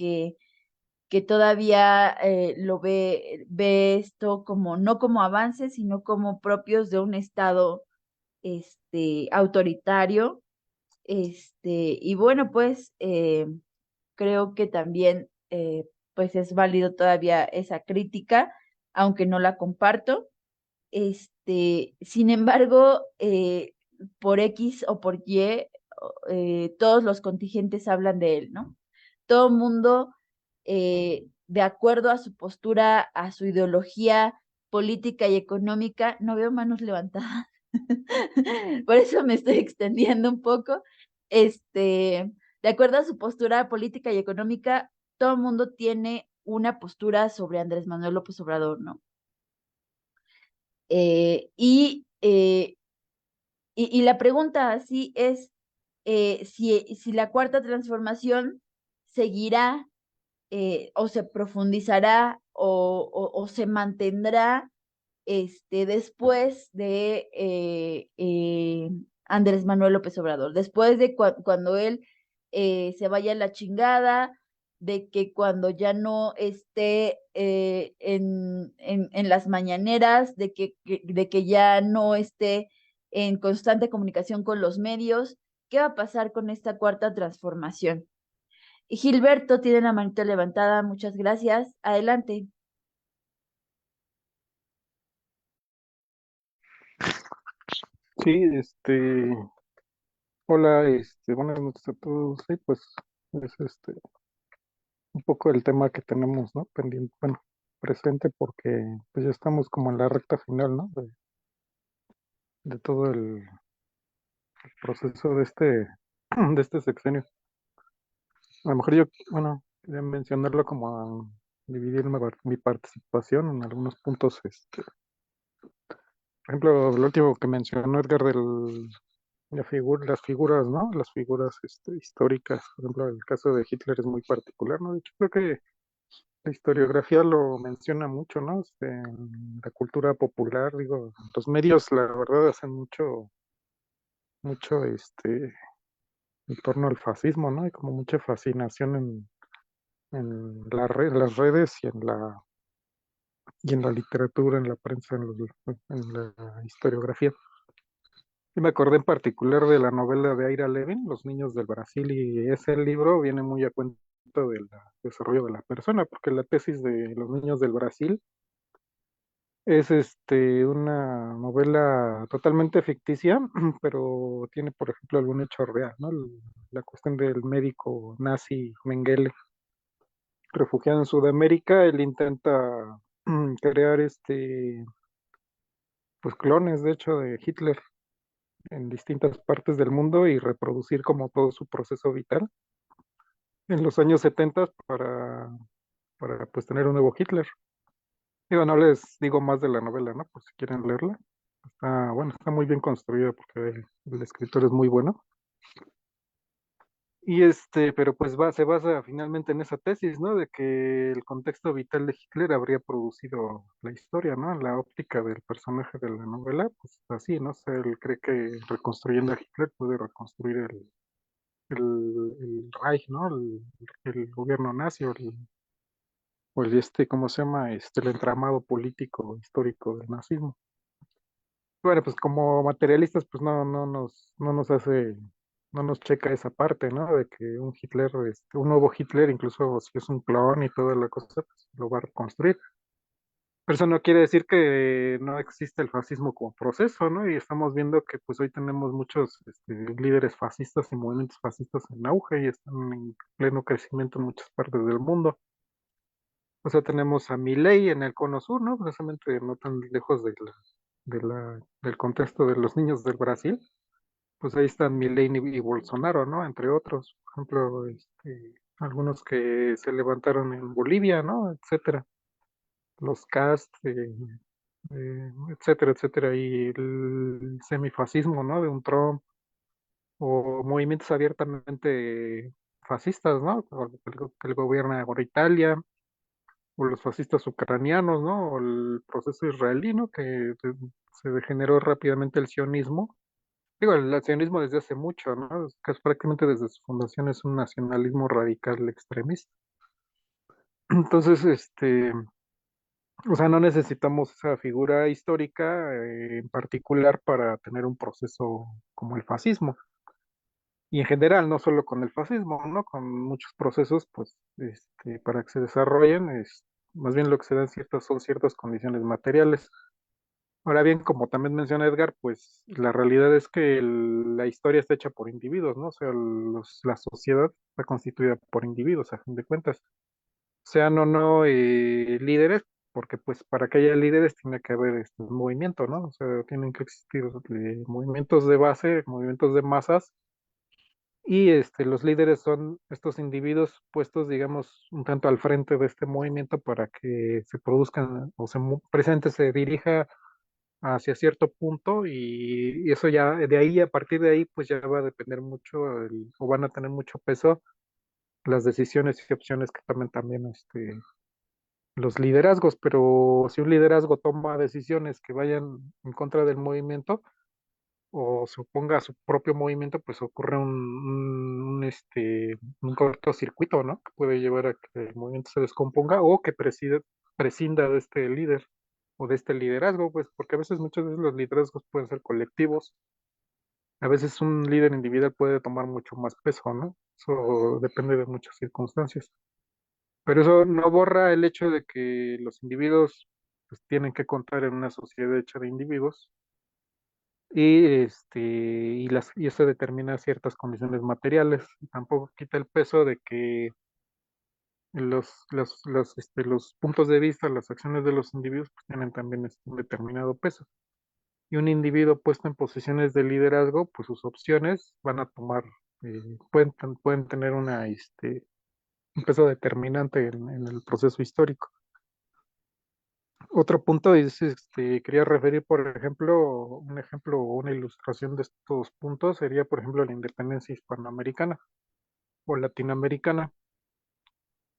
que todavía ve esto como, no como avances, sino como propios de un estado autoritario. Y bueno, pues creo que también pues es válido todavía esa crítica, aunque no la comparto. Sin embargo, por X o por Y, todos los contingentes hablan de él, ¿no? Todo el mundo, de acuerdo a su postura, a su ideología política y económica, no veo manos levantadas. Por eso me estoy extendiendo un poco. De acuerdo a su postura política y económica, todo el mundo tiene una postura sobre Andrés Manuel López Obrador, ¿no? Eh, y, eh, y la pregunta así es si la cuarta transformación seguirá o se profundizará o se mantendrá después de Andrés Manuel López Obrador, después de cuando él se vaya a la chingada, de que cuando ya no esté en las mañaneras, de que ya no esté en constante comunicación con los medios. ¿Qué va a pasar con esta cuarta transformación? Y Gilberto tiene la manita levantada, muchas gracias. Adelante. Sí, hola, buenas noches a todos. Sí, pues es un poco el tema que tenemos, ¿no? Pendiente, bueno, presente porque pues ya estamos como en la recta final, ¿no? De todo el proceso de de este sexenio. A lo mejor yo, bueno, quería mencionarlo como dividir mi participación en algunos puntos, por ejemplo, lo último que mencionó Edgar las figuras, ¿no? Las figuras históricas. Por ejemplo, el caso de Hitler es muy particular, ¿no? De hecho, creo que la historiografía lo menciona mucho, ¿no? En la cultura popular, digo, los medios, la verdad, hacen mucho, en torno al fascismo, ¿no? Hay como mucha fascinación en las redes y en la literatura, en la prensa, en la historiografía. Y me acordé en particular de la novela de Ira Levin, Los niños del Brasil, y ese libro viene muy a cuento del desarrollo de la persona, porque la tesis de Los niños del Brasil es una novela totalmente ficticia, pero tiene, por ejemplo, algún hecho real, ¿no? La cuestión del médico nazi Mengele, refugiado en Sudamérica, él intenta crear pues clones, de hecho, de Hitler en distintas partes del mundo y reproducir como todo su proceso vital en los años 70 para pues tener un nuevo Hitler. Digo, no les digo más de la novela, ¿no? Por si quieren leerla. Está, bueno, está muy bien construida porque el escritor es muy bueno. Y pero pues se basa finalmente en esa tesis, ¿no? De que el contexto vital de Hitler habría producido la historia, ¿no? La óptica del personaje de la novela, pues así, ¿no? O sea, él cree que reconstruyendo a Hitler puede reconstruir el Reich, ¿no? El gobierno nazi o ¿cómo se llama? El entramado político histórico del nazismo. Bueno, pues como materialistas, pues no nos hace, no nos checa esa parte, ¿no? De que un Hitler, un nuevo Hitler, incluso si es un clon y toda la cosa, pues lo va a reconstruir. Pero eso no quiere decir que no existe el fascismo como proceso, ¿no? Y estamos viendo que pues hoy tenemos muchos líderes fascistas y movimientos fascistas en auge y están en pleno crecimiento en muchas partes del mundo. O sea, tenemos a Milei en el Cono Sur, ¿no? Precisamente no tan lejos del contexto de los niños del Brasil. Pues ahí están Milei y Bolsonaro, ¿no? Entre otros. Por ejemplo, algunos que se levantaron en Bolivia, ¿no? Etcétera. Los Cast, etcétera, etcétera. Y el semifascismo, ¿no? De un Trump. O movimientos abiertamente fascistas, ¿no? Como el gobierna ahora Italia o los fascistas ucranianos, ¿no? O el proceso israelí, ¿no? Se degeneró rápidamente el sionismo. Digo, el sionismo desde hace mucho, ¿no? Es prácticamente desde su fundación es un nacionalismo radical extremista. Entonces, o sea, no necesitamos esa figura histórica en particular para tener un proceso como el fascismo. Y en general, no solo con el fascismo, ¿no? Con muchos procesos, pues, para que se desarrollen, más bien lo que se dan son ciertas condiciones materiales. Ahora bien, como también menciona Edgar, pues la realidad es que la historia está hecha por individuos, ¿no? O sea, la sociedad está constituida por individuos, a fin de cuentas. Sean o no líderes, porque pues para que haya líderes tiene que haber un movimiento, ¿no? O sea, tienen que existir movimientos de base, movimientos de masas, y los líderes son estos individuos puestos, digamos, un tanto al frente de este movimiento para que se produzcan o presente, se dirija hacia cierto punto y eso ya, de ahí, a partir de ahí, pues ya va a depender mucho o van a tener mucho peso las decisiones y opciones que tomen también los liderazgos, pero si un liderazgo toma decisiones que vayan en contra del movimiento o se oponga a su propio movimiento, pues ocurre un cortocircuito, ¿no? Que puede llevar a que el movimiento se descomponga o que prescinda de este líder o de este liderazgo, pues porque a veces, muchas veces los liderazgos pueden ser colectivos, a veces un líder individual puede tomar mucho más peso, ¿no? Eso depende de muchas circunstancias. Pero eso no borra el hecho de que los individuos pues tienen que contar en una sociedad hecha de individuos y eso determina ciertas condiciones materiales. Tampoco quita el peso de que los puntos de vista, las acciones de los individuos pues, tienen también un determinado peso. Y un individuo puesto en posiciones de liderazgo, pues sus opciones van a pueden tener un peso determinante en el proceso histórico. Otro punto es, quería referir, por ejemplo, un ejemplo o una ilustración de estos puntos sería, por ejemplo, la independencia hispanoamericana o latinoamericana.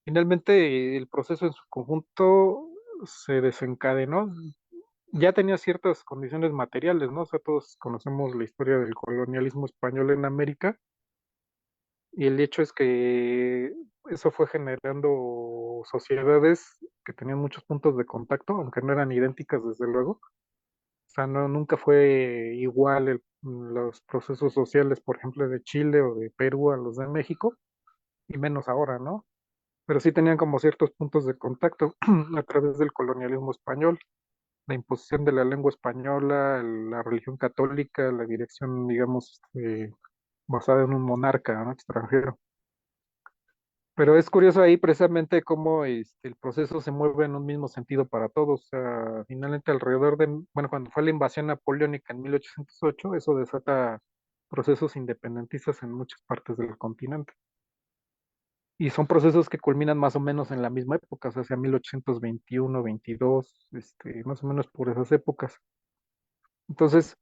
Finalmente, el proceso en su conjunto se desencadenó. Ya tenía ciertas condiciones materiales, ¿no? O sea, todos conocemos la historia del colonialismo español en América y el hecho es que eso fue generando sociedades que tenían muchos puntos de contacto, aunque no eran idénticas desde luego. O sea, no, nunca fue igual los procesos sociales, por ejemplo, de Chile o de Perú a los de México, y menos ahora, ¿no? Pero sí tenían como ciertos puntos de contacto a través del colonialismo español, la imposición de la lengua española, la religión católica, la dirección, digamos, basada en un monarca, ¿no? Extranjero. Pero es curioso ahí precisamente cómo el proceso se mueve en un mismo sentido para todos. O sea, finalmente bueno, cuando fue la invasión napoleónica en 1808, eso desata procesos independentistas en muchas partes del continente. Y son procesos que culminan más o menos en la misma época, o sea, hacia 1821, 22, más o menos por esas épocas. Entonces,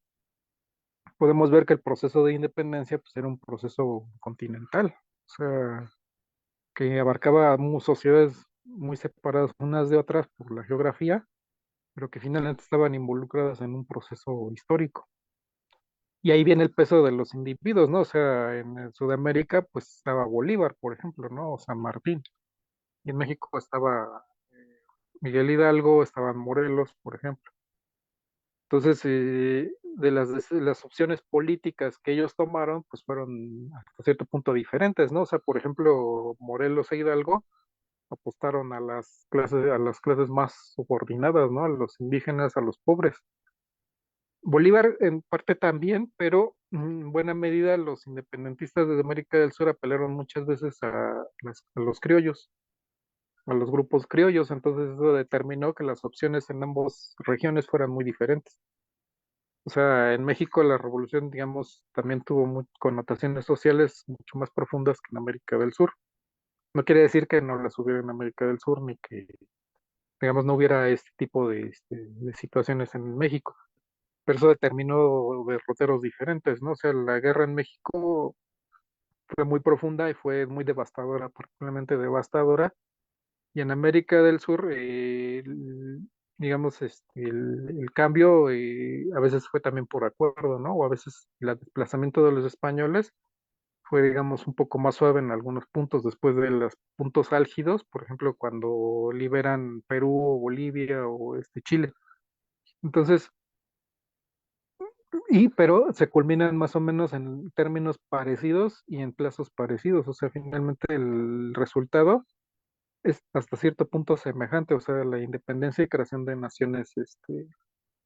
podemos ver que el proceso de independencia pues, era un proceso continental. O sea, que abarcaba sociedades muy separadas unas de otras por la geografía, pero que finalmente estaban involucradas en un proceso histórico. Y ahí viene el peso de los individuos, ¿no? O sea, en Sudamérica, pues estaba Bolívar, por ejemplo, ¿no? O San Martín. Y en México estaba Miguel Hidalgo, estaban Morelos, por ejemplo. Entonces, de las opciones políticas que ellos tomaron, pues fueron hasta cierto punto diferentes, ¿no? O sea, por ejemplo, Morelos e Hidalgo apostaron a las clases más subordinadas, ¿no? A los indígenas, a los pobres. Bolívar en parte también, pero en buena medida los independentistas de América del Sur apelaron muchas veces a los criollos, a los grupos criollos, entonces eso determinó que las opciones en ambas regiones fueran muy diferentes. O sea, en México la revolución, digamos, también tuvo connotaciones sociales mucho más profundas que en América del Sur. No quiere decir que no las hubiera en América del Sur, ni que digamos, no hubiera este tipo de situaciones en México. Pero eso determinó derroteros diferentes, ¿no? O sea, la guerra en México fue muy profunda y fue muy devastadora, particularmente devastadora. Y en América del Sur, digamos, el cambio a veces fue también por acuerdo, ¿no? O a veces el desplazamiento de los españoles fue, digamos, un poco más suave en algunos puntos después de los puntos álgidos, por ejemplo, cuando liberan Perú o Bolivia o Chile. Entonces, pero se culminan más o menos en términos parecidos y en plazos parecidos, o sea, finalmente el resultado es hasta cierto punto semejante, o sea, la independencia y creación de naciones,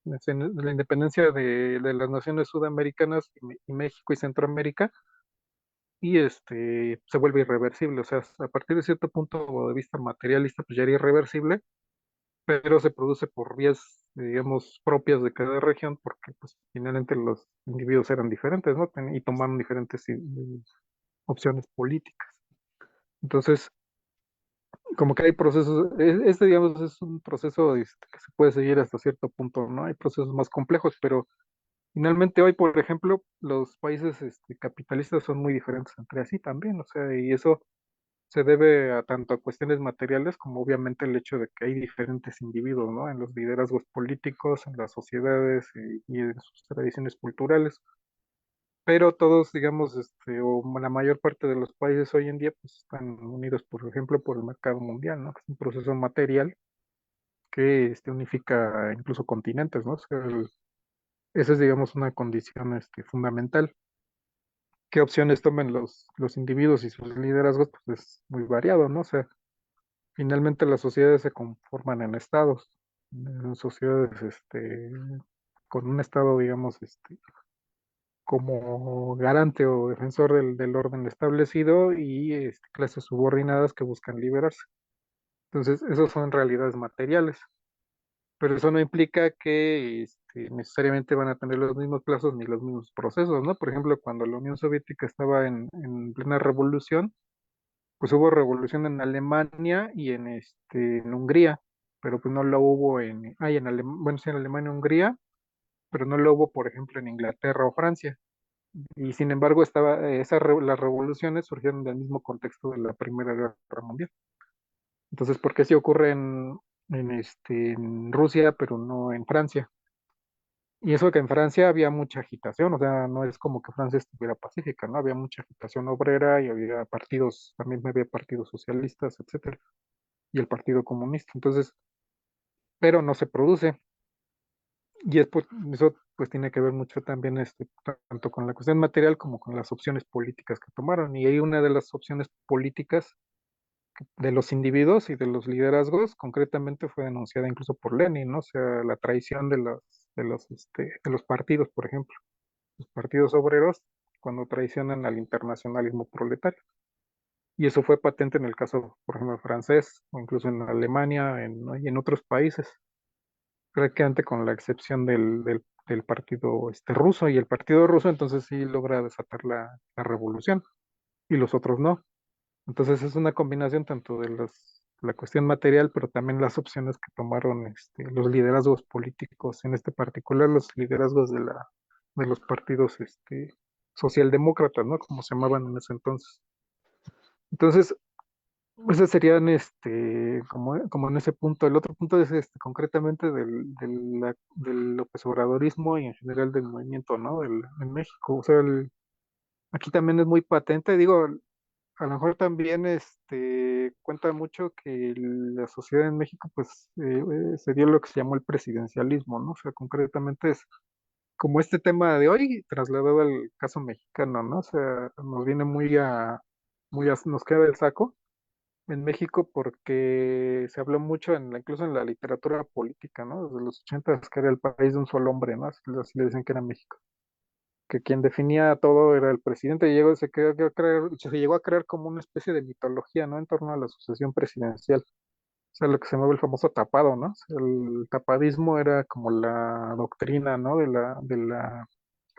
la independencia de las naciones sudamericanas y México y Centroamérica, y se vuelve irreversible, o sea, a partir de cierto punto de vista materialista, pues ya era irreversible, pero se produce por vías, digamos, propias de cada región, porque pues finalmente los individuos eran diferentes, ¿no? Y tomaron diferentes opciones políticas. Entonces, como que hay procesos, digamos, es un proceso que se puede seguir hasta cierto punto, ¿no? Hay procesos más complejos, pero finalmente hoy, por ejemplo, los países capitalistas son muy diferentes entre sí también, o sea, y eso se debe a tanto a cuestiones materiales como obviamente el hecho de que hay diferentes individuos, ¿no? En los liderazgos políticos, en las sociedades y en sus tradiciones culturales. Pero todos, digamos, o la mayor parte de los países hoy en día, pues están unidos, por ejemplo, por el mercado mundial, ¿no? Que es un proceso material que unifica incluso continentes, ¿no? O sea, esa es, digamos, una condición fundamental. ¿Qué opciones tomen los individuos y sus liderazgos? Pues es muy variado, ¿no? O sea, finalmente las sociedades se conforman en estados, en sociedades con un estado, digamos, como garante o defensor del orden establecido y clases subordinadas que buscan liberarse. Entonces, esos son realidades materiales, pero eso no implica que necesariamente van a tener los mismos plazos ni los mismos procesos, ¿no? Por ejemplo, cuando la Unión Soviética estaba en plena revolución, pues hubo revolución en Alemania y en Hungría, pero pues no lo hubo bueno, sí, en Alemania y Hungría, pero no lo hubo, por ejemplo, en Inglaterra o Francia. Y sin embargo, las revoluciones surgieron del mismo contexto de la Primera Guerra Mundial. Entonces, ¿por qué sí ocurre en Rusia, pero no en Francia? Y eso que en Francia había mucha agitación, o sea, no es como que Francia estuviera pacífica, ¿no? Había mucha agitación obrera y había partidos, también había partidos socialistas, etcétera, y el Partido Comunista. Entonces, pero no se produce. Y eso pues tiene que ver mucho también tanto con la cuestión material como con las opciones políticas que tomaron. Y hay una de las opciones políticas de los individuos y de los liderazgos, concretamente fue denunciada incluso por Lenin, ¿no? O sea, la traición de los partidos, por ejemplo, los partidos obreros, cuando traicionan al internacionalismo proletario. Y eso fue patente en el caso, por ejemplo, francés, o incluso en Alemania y en otros países, prácticamente con la excepción del partido ruso, y el partido ruso entonces sí logra desatar la revolución, y los otros no. Entonces es una combinación tanto de la cuestión material, pero también las opciones que tomaron los liderazgos políticos, en este particular los liderazgos de los partidos socialdemócratas, ¿no? Como se llamaban en ese entonces. Entonces, esos serían como en ese punto. El otro punto es concretamente del López Obradorismo y en general del movimiento, ¿no? En México. O sea, aquí también es muy patente, digo, a lo mejor también cuenta mucho que la sociedad en México pues se dio lo que se llamó el presidencialismo, ¿no? O sea, concretamente es como este tema de hoy trasladado al caso mexicano, ¿no? O sea, nos viene nos queda el saco en México porque se habló mucho incluso en la literatura política, ¿no? Desde los 80 que era el país de un solo hombre, ¿no? Así le decían que era México, que quien definía todo era el presidente. Se llegó a crear como una especie de mitología, ¿no? En torno a la sucesión presidencial. O sea, lo que se llama el famoso tapado, ¿no? O sea, el tapadismo era como la doctrina, ¿no?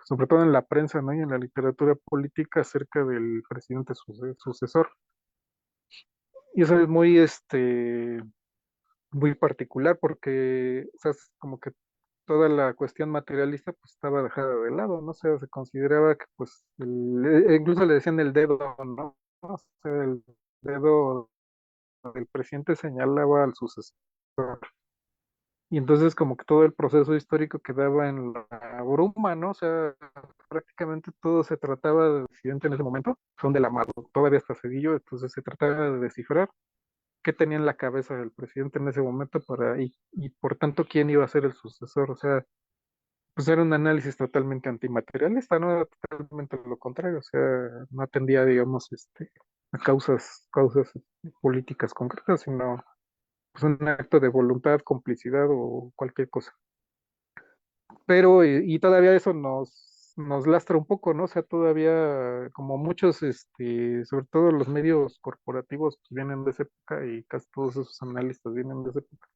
Sobre todo en la prensa, ¿no? Y en la literatura política acerca del presidente sucesor. Y eso es muy particular porque, o sea, es como que toda la cuestión materialista pues estaba dejada de lado, ¿no? O sea, se consideraba que pues, incluso le decían el dedo, ¿no? O sea, el dedo del presidente señalaba al sucesor. Y entonces como que todo el proceso histórico quedaba en la bruma, ¿no? O sea, prácticamente todo se trataba del presidente en ese momento, son de la mano, todavía está Cedillo, entonces se trataba de descifrar qué tenía en la cabeza del presidente en ese momento y por tanto quién iba a ser el sucesor. O sea, pues era un análisis totalmente antimaterialista, no era totalmente lo contrario, o sea, no atendía, digamos, a causas políticas concretas, sino pues un acto de voluntad, complicidad o cualquier cosa. Pero, y todavía eso nos lastra un poco, ¿no? O sea, todavía como muchos, sobre todo los medios corporativos pues, vienen de esa época y casi todos esos analistas vienen de esa época,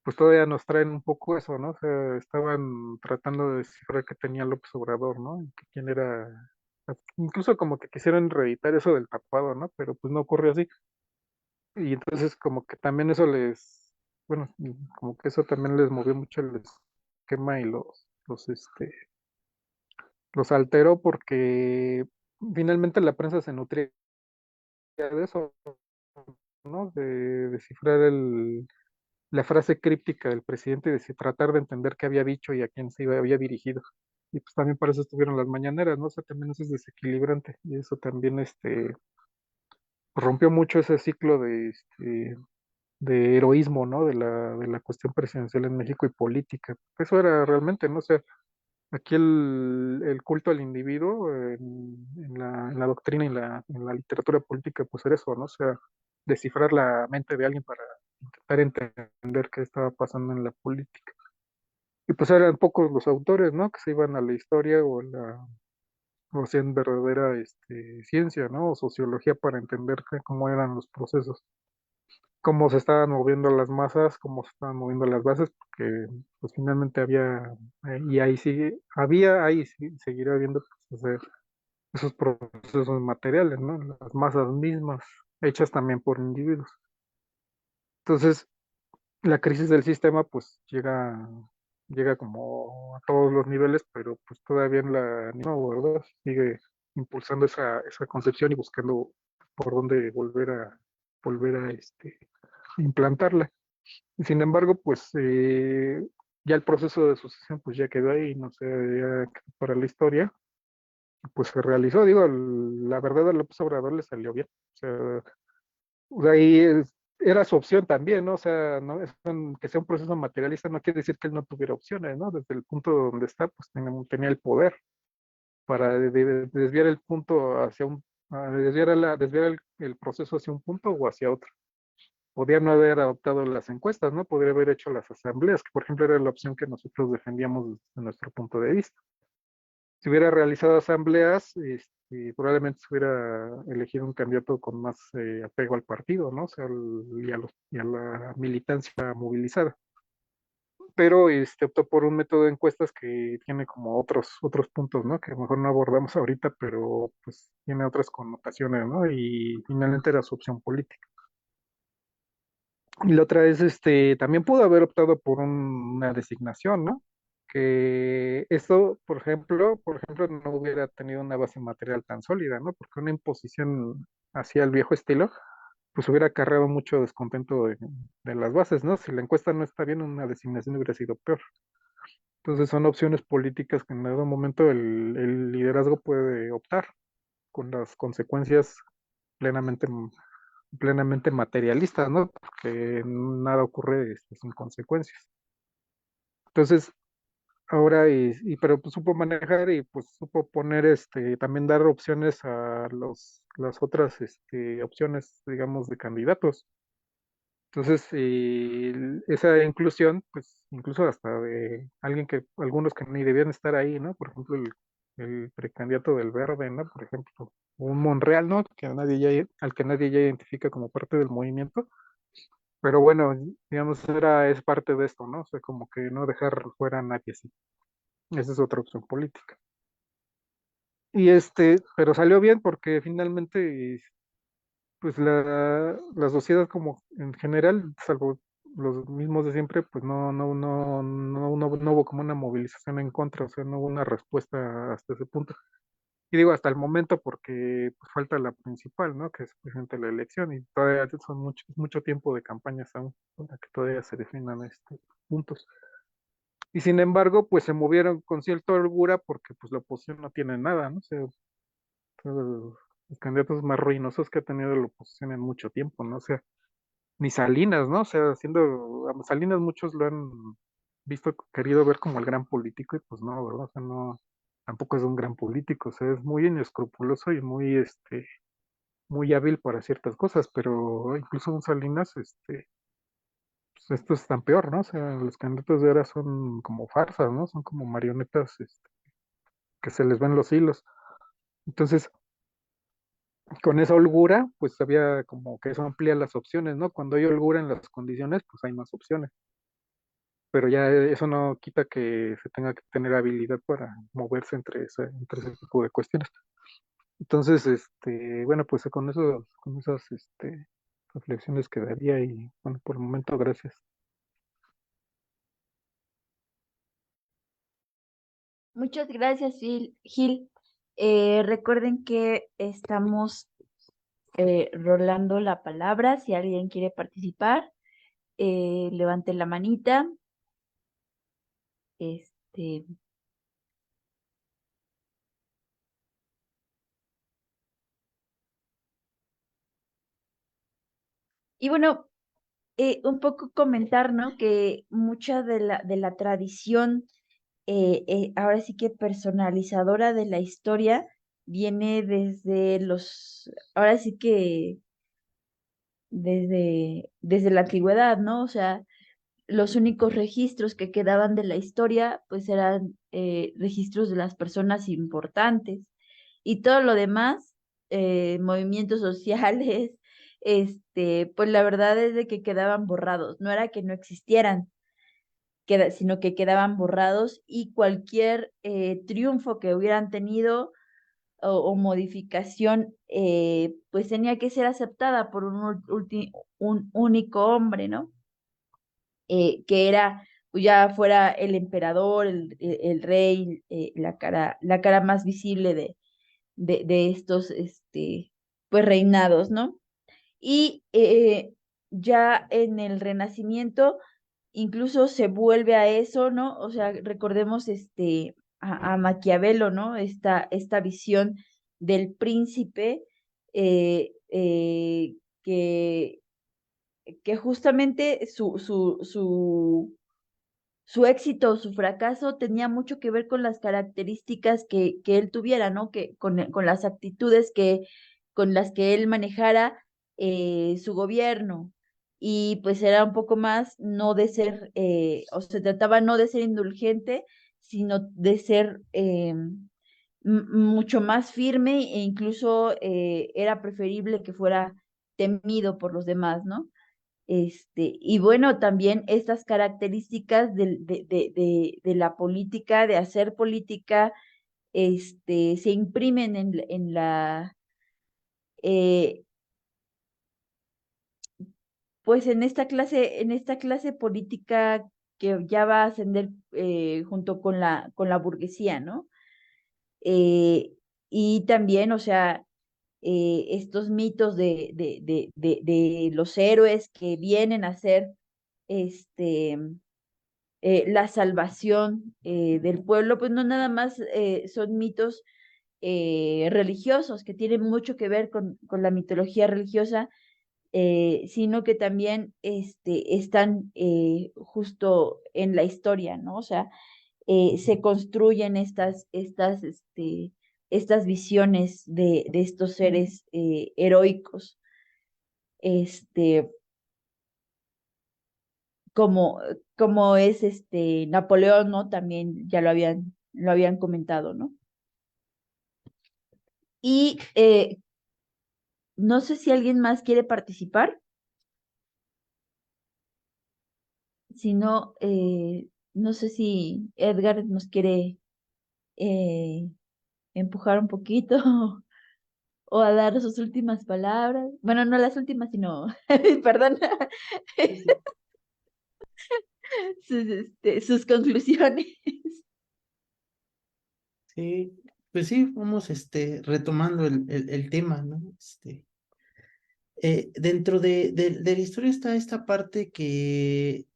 pues todavía nos traen un poco eso, ¿no? O sea, estaban tratando de descifrar qué tenía López Obrador, ¿no? Y que quién era, incluso como que quisieran reeditar eso del tapado, ¿no? Pero pues no ocurrió así. Y entonces como que también eso bueno, como que eso también les movió mucho el esquema y los alteró porque finalmente la prensa se nutría de eso, ¿no? De descifrar la frase críptica del presidente y de tratar de entender qué había dicho y a quién había dirigido. Y pues también para eso estuvieron las mañaneras, ¿no? O sea, también eso es desequilibrante y eso también rompió mucho ese ciclo de heroísmo, ¿no? De la cuestión presidencial en México y política. Eso era realmente, ¿no? O sea, aquí el culto al individuo en la doctrina y en la literatura política, pues era eso, ¿no? O sea, descifrar la mente de alguien para intentar entender qué estaba pasando en la política. Y pues eran pocos los autores, ¿no? Que se iban a la historia o hacían verdadera ciencia, ¿no? O sociología para entender cómo eran los procesos, cómo se estaban moviendo las masas, cómo se estaban moviendo las bases, porque pues finalmente y ahí sigue, ahí sí, seguirá habiendo pues, esos procesos materiales, ¿no? Las masas mismas, hechas también por individuos. Entonces, la crisis del sistema pues llega como a todos los niveles, pero pues todavía en no, ¿verdad? Sigue impulsando esa concepción y buscando por dónde volver a implantarla. Sin embargo, pues ya el proceso de sucesión pues ya quedó ahí, no sé, ya quedó para la historia, pues se realizó, digo, la verdad a López Obrador le salió bien, o sea, ahí era su opción también, ¿no? O sea, no que sea un proceso materialista no quiere decir que él no tuviera opciones, ¿no? Desde el punto donde está, pues tenía el poder para desviar el punto desviar el proceso hacia un punto o hacia otro. Podría no haber adoptado las encuestas, ¿no? Podría haber hecho las asambleas, que por ejemplo era la opción que nosotros defendíamos desde nuestro punto de vista. Si hubiera realizado asambleas, probablemente se hubiera elegido un candidato con más apego al partido, ¿no? O sea, y a la militancia movilizada. Pero optó por un método de encuestas que tiene como otros puntos, ¿no? Que a lo mejor no abordamos ahorita, pero pues tiene otras connotaciones, ¿no? Y finalmente era su opción política. Y la otra es, también pudo haber optado por una designación, ¿no? Que esto, por ejemplo, no hubiera tenido una base material tan sólida, ¿no? Porque una imposición hacia el viejo estilo, pues hubiera acarreado mucho descontento de las bases, ¿no? Si la encuesta no está bien, una designación hubiera sido peor. Entonces son opciones políticas que en algún momento el liderazgo puede optar con las consecuencias plenamente plenamente materialistas, ¿no? Porque nada ocurre sin consecuencias. Entonces, ahora, pero pues, supo manejar y pues supo poner, también dar opciones a las otras, opciones, digamos, de candidatos. Entonces, esa inclusión, pues incluso hasta de algunos que ni debían estar ahí, ¿no? Por ejemplo, el precandidato del Verde, ¿no? Por ejemplo, un Monreal, ¿no? Al que nadie ya identifica como parte del movimiento. Pero bueno, digamos, es parte de esto, ¿no? O sea, como que no dejar fuera a nadie así. Esa es otra opción política. Y pero salió bien porque finalmente, pues la sociedad como en general, salvo los mismos de siempre, pues no hubo como una movilización en contra, o sea, no hubo una respuesta hasta ese punto. Y digo hasta el momento porque pues, falta la principal, ¿no? Que es presente la elección y todavía son mucho tiempo de campañas aún para que todavía se definan puntos. Y sin embargo, pues se movieron con cierta holgura porque pues la oposición no tiene nada, ¿no? O sea, todos los candidatos más ruinosos que ha tenido la oposición en mucho tiempo, ¿no? O sea, ni Salinas, ¿no? O sea, a Salinas muchos lo han visto, querido ver como el gran político y pues no, ¿verdad? O sea, no, tampoco es un gran político, o sea, es muy inescrupuloso y muy hábil para ciertas cosas, pero incluso un Salinas, pues esto es tan peor, ¿no? O sea, los candidatos de ahora son como farsas, ¿no? Son como marionetas, que se les ven los hilos. Entonces, con esa holgura, pues había como que eso amplía las opciones, ¿no? Cuando hay holgura en las condiciones, pues hay más opciones. Pero ya eso no quita que se tenga que tener habilidad para moverse entre ese tipo de cuestiones. Entonces, bueno, pues con esas, reflexiones quedaría y, bueno, por el momento, gracias. Muchas gracias, Gil. Recuerden que estamos rolando la palabra. Si alguien quiere participar, levante la manita. Este, y bueno, un poco comentar, ¿no? Que mucha de la tradición, ahora sí que personalizadora de la historia, viene desde ahora sí que desde la antigüedad, ¿no? O sea, los únicos registros que quedaban de la historia, pues eran registros de las personas importantes. Y todo lo demás, movimientos sociales, pues la verdad es de que quedaban borrados. No era que no existieran, sino que quedaban borrados y cualquier triunfo que hubieran tenido o modificación, pues tenía que ser aceptada por un único hombre, ¿no? Que era, pues ya fuera el emperador, el rey, la cara más visible de estos, pues reinados, ¿no? Y ya en el Renacimiento incluso se vuelve a eso, ¿no? O sea, recordemos a Maquiavelo, ¿no? Esta visión del príncipe que, que justamente su éxito o su fracaso tenía mucho que ver con las características que él tuviera, ¿no? Con las actitudes con las que él manejara su gobierno. Y pues era un poco más no de ser, o se trataba no de ser indulgente, sino de ser mucho más firme e incluso era preferible que fuera temido por los demás, ¿no? Y bueno, también estas características de la política, de hacer política, se imprimen eh, pues en esta clase política que ya va a ascender junto con la burguesía, ¿no? Eh, y también, o sea, estos mitos de los héroes que vienen a ser este, la salvación del pueblo, pues no nada más son mitos religiosos que tienen mucho que ver con la mitología religiosa, sino que también están justo en la historia, ¿no? O sea, se construyen estas visiones de estos seres heroicos, este, como, como es Napoleón, ¿no? También ya lo habían comentado, ¿no? Y no sé si alguien más quiere participar, si no, no sé si Edgar nos quiere eh, empujar un poquito o a dar sus últimas palabras. Bueno, no las últimas, sino, perdón, sus conclusiones. Sí, pues sí, vamos retomando el tema, ¿no? Dentro de la historia está esta parte que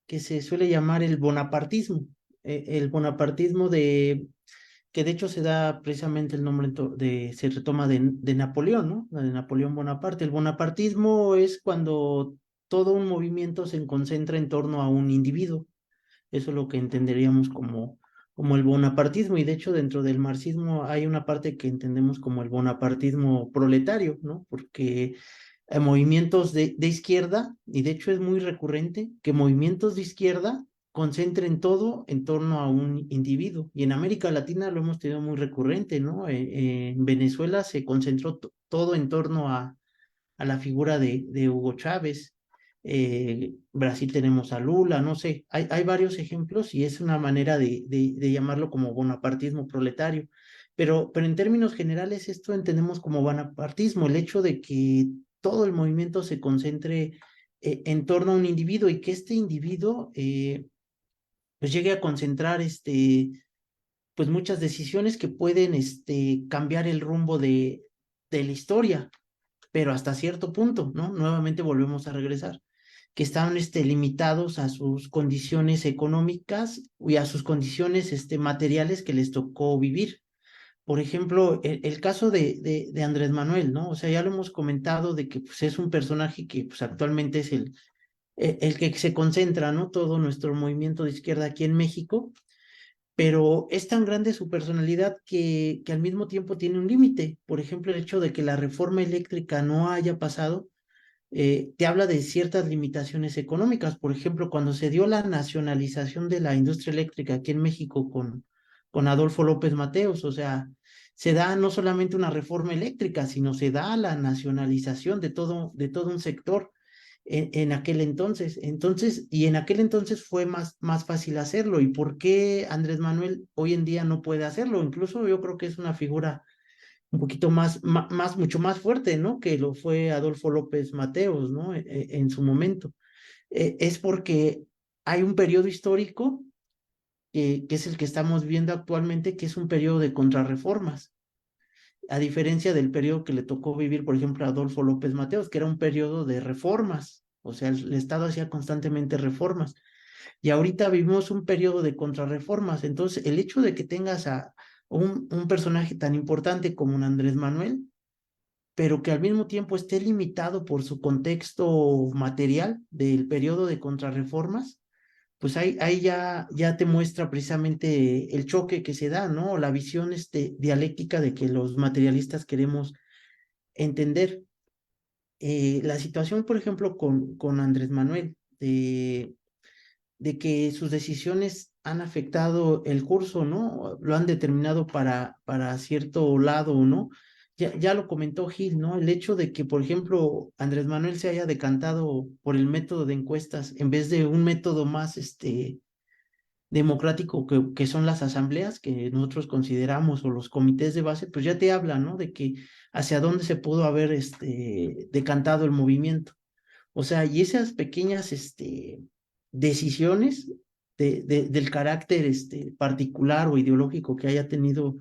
se suele llamar el bonapartismo. El bonapartismo que de hecho se da precisamente el nombre se retoma de Napoleón, ¿no? De Napoleón Bonaparte. El bonapartismo es cuando todo un movimiento se concentra en torno a un individuo. Eso es lo que entenderíamos como el bonapartismo, y de hecho dentro del marxismo hay una parte que entendemos como el bonapartismo proletario, ¿no? Porque movimientos de izquierda, y de hecho es muy recurrente que movimientos de izquierda concentren todo en torno a un individuo. Y en América Latina lo hemos tenido muy recurrente, ¿no? En Venezuela se concentró todo en torno a la figura de Hugo Chávez. Brasil tenemos a Lula, no sé, hay varios ejemplos y es una manera de llamarlo como bonapartismo proletario. Pero en términos generales esto entendemos como bonapartismo, el hecho de que todo el movimiento se concentre en torno a un individuo y que este individuo pues llegue a concentrar pues muchas decisiones que pueden cambiar el rumbo de la historia, pero hasta cierto punto, ¿no? Nuevamente volvemos a regresar, que están limitados a sus condiciones económicas y a sus condiciones materiales que les tocó vivir. Por ejemplo, el caso de Andrés Manuel, ¿no? O sea, ya lo hemos comentado de que pues, es un personaje que pues, actualmente es el que se concentra, ¿no? Todo nuestro movimiento de izquierda aquí en México, pero es tan grande su personalidad que al mismo tiempo tiene un límite. Por ejemplo, el hecho de que la reforma eléctrica no haya pasado, te habla de ciertas limitaciones económicas. Por ejemplo, cuando se dio la nacionalización de la industria eléctrica aquí en México con Adolfo López Mateos, o sea, se da no solamente una reforma eléctrica, sino se da la nacionalización de todo un sector en aquel entonces. Y en aquel entonces fue más fácil hacerlo. ¿Y por qué Andrés Manuel hoy en día no puede hacerlo? Incluso yo creo que es una figura un poquito mucho más fuerte, ¿no? Que lo fue Adolfo López Mateos, ¿no? En su momento. Es porque hay un periodo histórico que es el que estamos viendo actualmente, que es un periodo de contrarreformas, a diferencia del periodo que le tocó vivir, por ejemplo, a Adolfo López Mateos, que era un periodo de reformas, o sea, el Estado hacía constantemente reformas, y ahorita vivimos un periodo de contrarreformas. Entonces, el hecho de que tengas a un personaje tan importante como un Andrés Manuel, pero que al mismo tiempo esté limitado por su contexto material del periodo de contrarreformas, pues ahí ya te muestra precisamente el choque que se da, ¿no? La visión dialéctica de que los materialistas queremos entender. La situación, por ejemplo, con Andrés Manuel, de que sus decisiones han afectado el curso, ¿no? Lo han determinado para cierto lado, ¿no? Ya lo comentó Gil, ¿no? El hecho de que, por ejemplo, Andrés Manuel se haya decantado por el método de encuestas en vez de un método más democrático que son las asambleas que nosotros consideramos o los comités de base, pues ya te habla, ¿no? De que hacia dónde se pudo haber decantado el movimiento. O sea, y esas pequeñas decisiones del carácter particular o ideológico que haya tenido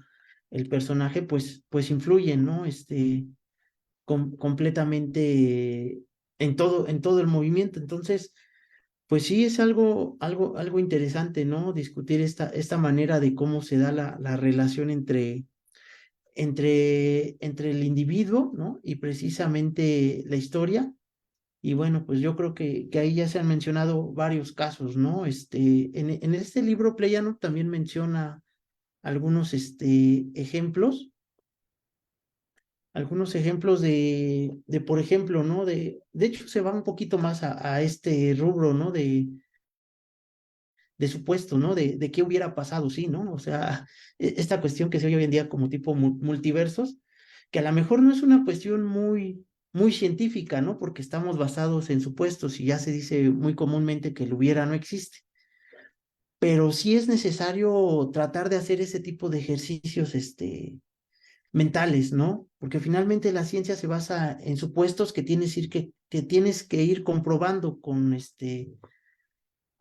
el personaje, pues influyen, ¿no? Completamente en todo el movimiento. Entonces, pues sí es algo interesante, ¿no? Discutir esta manera de cómo se da la relación entre el individuo, ¿no? Y precisamente la historia. Y bueno, pues yo creo que ahí ya se han mencionado varios casos, ¿no? En este libro Pleyano también menciona algunos ejemplos por ejemplo, ¿no? De hecho, se va un poquito más a este rubro, ¿no? De supuesto, ¿no? De qué hubiera pasado, sí, ¿no? O sea, esta cuestión que se oye hoy en día como tipo multiversos, que a lo mejor no es una cuestión muy científica, ¿no? Porque estamos basados en supuestos y ya se dice muy comúnmente que el hubiera no existe. Pero sí es necesario tratar de hacer ese tipo de ejercicios, mentales, ¿no? Porque finalmente la ciencia se basa en supuestos que tienes que ir comprobando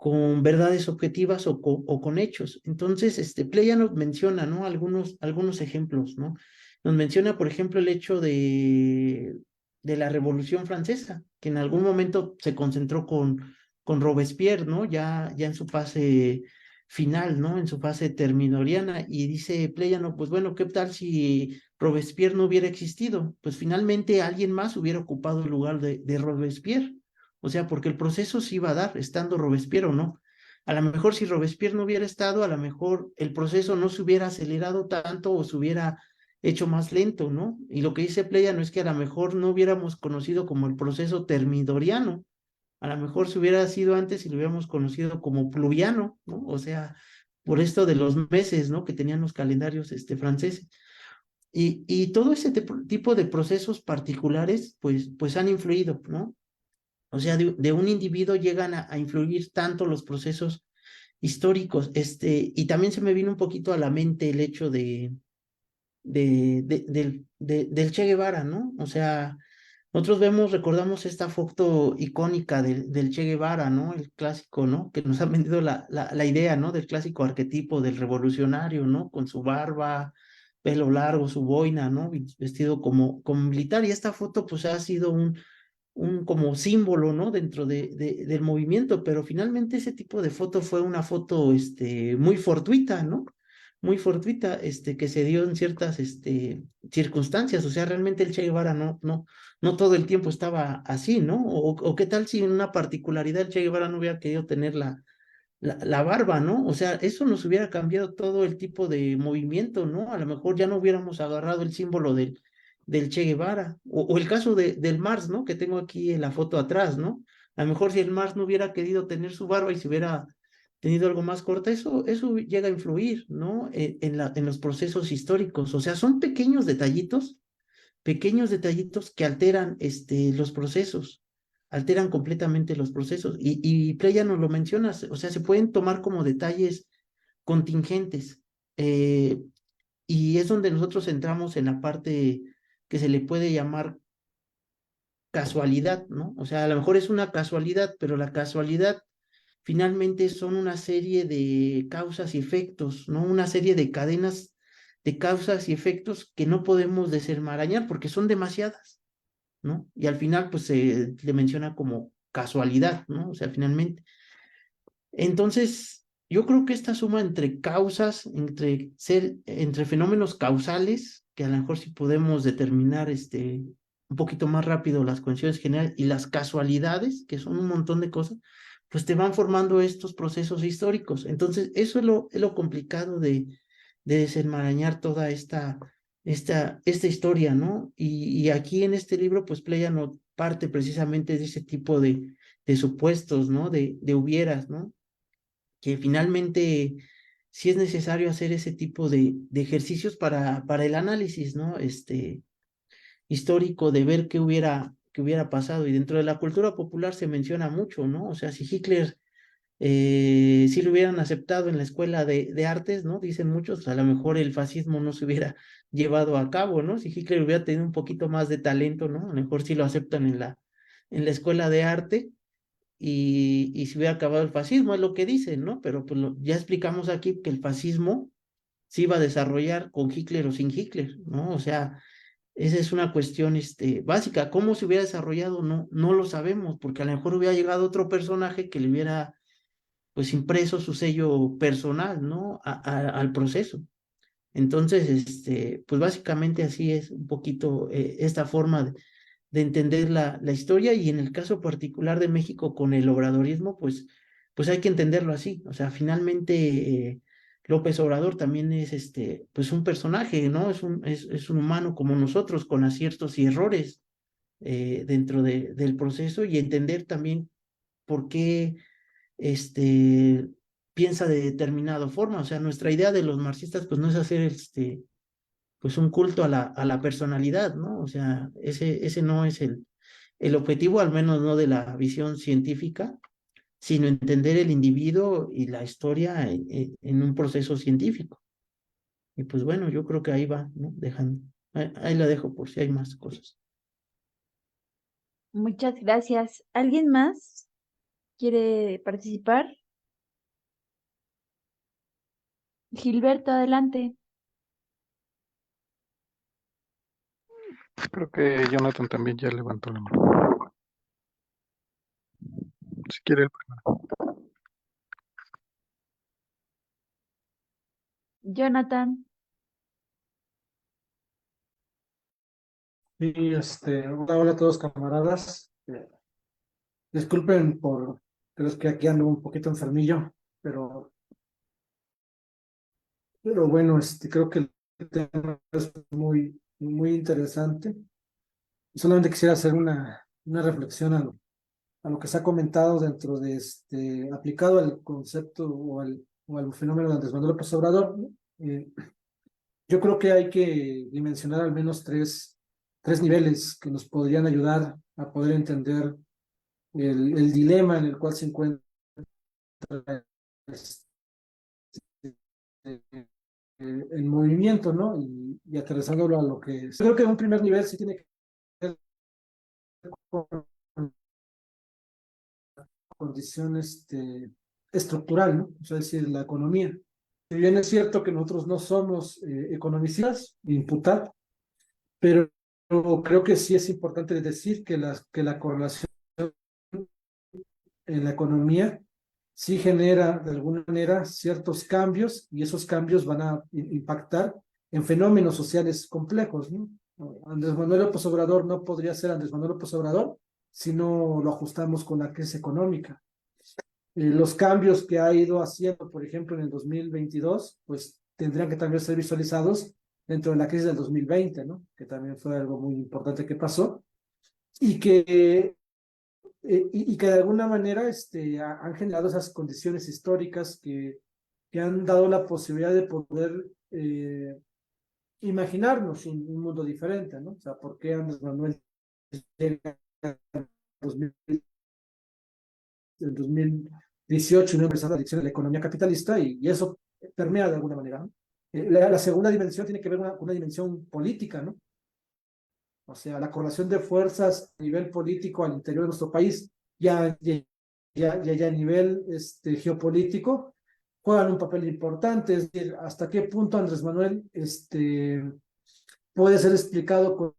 con verdades objetivas o con hechos. Entonces, Playa nos menciona, ¿no? Algunos ejemplos, ¿no? Nos menciona, por ejemplo, el hecho de la Revolución Francesa, que en algún momento se concentró con Robespierre, ¿no? Ya en su fase final, ¿no? En su fase terminoriana, y dice Pléyano, pues bueno, ¿qué tal si Robespierre no hubiera existido? Pues finalmente alguien más hubiera ocupado el lugar de Robespierre. O sea, porque el proceso se iba a dar, estando Robespierre o no. A lo mejor si Robespierre no hubiera estado, a lo mejor el proceso no se hubiera acelerado tanto o se hubiera hecho más lento, ¿no? Y lo que dice Pleyano es que a lo mejor no hubiéramos conocido como el proceso termidoriano, a lo mejor se hubiera sido antes y lo hubiéramos conocido como pluviano, ¿no? O sea, por esto de los meses, ¿no? Que tenían los calendarios franceses. Y todo ese tipo de procesos particulares, pues han influido, ¿no? O sea, de un individuo llegan a influir tanto los procesos históricos. Y también se me vino un poquito a la mente el hecho del Che Guevara, ¿no? O sea, nosotros recordamos esta foto icónica del Che Guevara, ¿no? El clásico, ¿no? Que nos ha vendido la idea, ¿no? Del clásico arquetipo del revolucionario, ¿no? Con su barba, pelo largo, su boina, ¿no? Vestido como militar. Y esta foto, pues, ha sido un como símbolo, ¿no? Dentro del movimiento, pero finalmente ese tipo de foto fue una foto, muy fortuita, ¿no? Muy fortuita, que se dio en ciertas, circunstancias, o sea, realmente el Che Guevara no todo el tiempo estaba así, ¿no? O qué tal si en una particularidad el Che Guevara no hubiera querido tener la barba, ¿no? O sea, eso nos hubiera cambiado todo el tipo de movimiento, ¿no? A lo mejor ya no hubiéramos agarrado el símbolo del Che Guevara, o el caso del Mars, ¿no? Que tengo aquí en la foto atrás, ¿no? A lo mejor si el Mars no hubiera querido tener su barba y se hubiera tenido algo más corta, eso llega a influir, ¿no? En los procesos históricos, o sea, son pequeños detallitos que alteran los procesos, alteran completamente los procesos. Y Playa nos lo menciona, o sea, se pueden tomar como detalles contingentes. Y es donde nosotros entramos en la parte que se le puede llamar casualidad, ¿no? O sea, a lo mejor es una casualidad, pero la casualidad finalmente son una serie de causas y efectos, ¿no? Una serie de cadenas de causas y efectos que no podemos desenmarañar porque son demasiadas, ¿no? Y al final, pues se le menciona como casualidad, ¿no? O sea, finalmente. Entonces, yo creo que esta suma entre causas, entre fenómenos causales, que a lo mejor sí podemos determinar un poquito más rápido las condiciones generales, y las casualidades, que son un montón de cosas, pues te van formando estos procesos históricos. Entonces, eso es lo complicado de desenmarañar toda esta historia, ¿no? Y aquí en este libro, pues Pleyano parte precisamente de ese tipo de supuestos, ¿no? De hubieras, ¿no? Que finalmente sí es necesario hacer ese tipo de ejercicios para el análisis, ¿no? Histórico de ver qué hubiera pasado. Y dentro de la cultura popular se menciona mucho, ¿no? O sea, si Hitler, si lo hubieran aceptado en la escuela de artes, ¿no? Dicen muchos, a lo mejor el fascismo no se hubiera llevado a cabo, ¿no? Si Hitler hubiera tenido un poquito más de talento, ¿no? A lo mejor sí lo aceptan en la escuela de arte y se hubiera acabado el fascismo, es lo que dicen, ¿no? Pero pues ya explicamos aquí que el fascismo se iba a desarrollar con Hitler o sin Hitler, ¿no? O sea, esa es una cuestión básica. ¿Cómo se hubiera desarrollado? No lo sabemos, porque a lo mejor hubiera llegado otro personaje que le hubiera pues impreso su sello personal, ¿no? Al proceso. Entonces, pues básicamente así es un poquito esta forma de entender la historia, y en el caso particular de México con el obradorismo, pues hay que entenderlo así. O sea, finalmente López Obrador también es pues un personaje, ¿no? Es un humano como nosotros, con aciertos y errores dentro del proceso, y entender también por qué piensa de determinada forma. O sea, nuestra idea de los marxistas, pues no es hacer pues un culto a la personalidad, ¿no? O sea, ese no es el objetivo, al menos no de la visión científica, sino entender el individuo y la historia en un proceso científico. Y pues bueno, yo creo que ahí va, ¿no? Dejando. Ahí la dejo por si hay más cosas. Muchas gracias. ¿Alguien más quiere participar? Gilberto, adelante. Creo que Jonathan también ya levantó la mano. Si quiere el primero. Jonathan. Sí, hola, hola a todos camaradas. Disculpen creo que aquí ando un poquito enfermillo, pero bueno, creo que el tema es muy, muy interesante. Solamente quisiera hacer una reflexión a lo que se ha comentado dentro de aplicado al concepto o al fenómeno de Andrés Manuel López Obrador, ¿no? Yo creo que hay que dimensionar al menos tres niveles que nos podrían ayudar a poder entender el dilema en el cual se encuentra este, el movimiento, ¿no? Y aterrizándolo a lo que es. Yo creo que un primer nivel sí tiene que ver con condición estructural, ¿no? O sea, es decir, la economía. Si bien es cierto que nosotros no somos economistas, imputar, pero creo que sí es importante decir que la correlación en la economía sí genera de alguna manera ciertos cambios y esos cambios van a impactar en fenómenos sociales complejos, ¿no? Andrés Manuel López Obrador no podría ser Andrés Manuel López Obrador si no lo ajustamos con la crisis económica. Los cambios que ha ido haciendo, por ejemplo, en el 2022, pues tendrían que también ser visualizados dentro de la crisis del 2020, ¿no? Que también fue algo muy importante que pasó y que de alguna manera han generado esas condiciones históricas que han dado la posibilidad de poder imaginarnos un mundo diferente, ¿no? O sea, ¿por qué Andrés Manuel llega en 2018 y no empezó la dirección de la economía capitalista y eso permea de alguna manera, ¿no? La segunda dimensión tiene que ver una dimensión política, ¿no? O sea, la correlación de fuerzas a nivel político al interior de nuestro país ya a nivel geopolítico juegan un papel importante. Es decir, hasta qué punto Andrés Manuel puede ser explicado con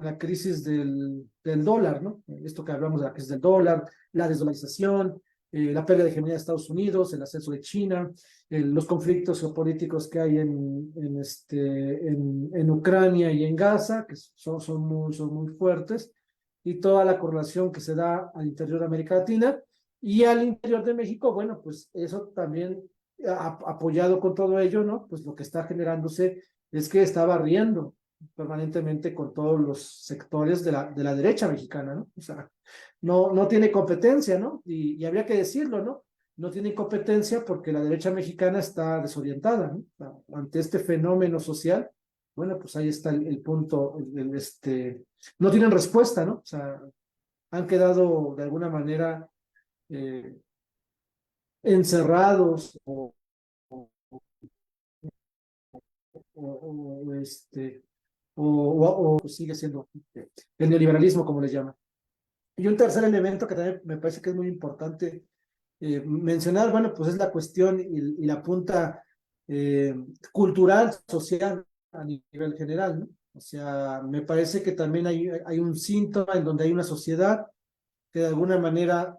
la crisis del dólar, ¿no? Esto que hablamos de la crisis del dólar, la desdolarización, la pérdida de hegemonía de Estados Unidos, el ascenso de China, los conflictos geopolíticos que hay en Ucrania y en Gaza, que son muy fuertes, y toda la correlación que se da al interior de América Latina y al interior de México, bueno, pues eso también apoyado con todo ello, ¿no? Pues lo que está generándose es que está barriendo permanentemente con todos los sectores de la derecha mexicana, ¿no? O sea, no tiene competencia, ¿no? Y habría que decirlo, ¿no? No tiene competencia porque la derecha mexicana está desorientada, ¿no? O sea, ante este fenómeno social, bueno, pues ahí está el punto, no tienen respuesta, ¿no? O sea, han quedado de alguna manera eh, encerrados o, o sigue siendo el neoliberalismo, como les llaman. Y un tercer elemento que también me parece que es muy importante mencionar, bueno, pues es la cuestión y la punta cultural, social a nivel general, ¿no? O sea, me parece que también hay un síntoma en donde hay una sociedad que de alguna manera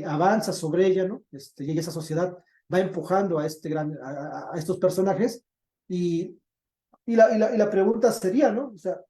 avanza sobre ella, ¿no? Y esa sociedad va empujando a estos personajes y, y la pregunta sería, ¿no? O sea,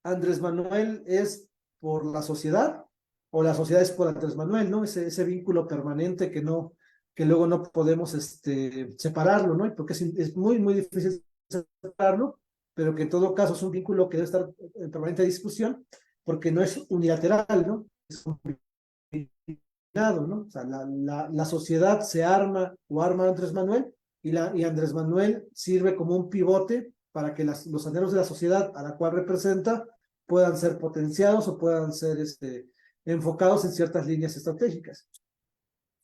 ¿Andrés Manuel es por la sociedad o la sociedad es por Andrés Manuel, ¿no? Ese vínculo permanente que luego no podemos separarlo, ¿no? Porque es muy, muy difícil separarlo, pero que en todo caso es un vínculo que debe estar en permanente discusión porque no es unilateral, ¿no? Es combinado, ¿no? O sea, la sociedad se arma o arma a Andrés Manuel y Andrés Manuel sirve como un pivote para que los anhelos de la sociedad a la cual representa puedan ser potenciados o puedan ser enfocados en ciertas líneas estratégicas.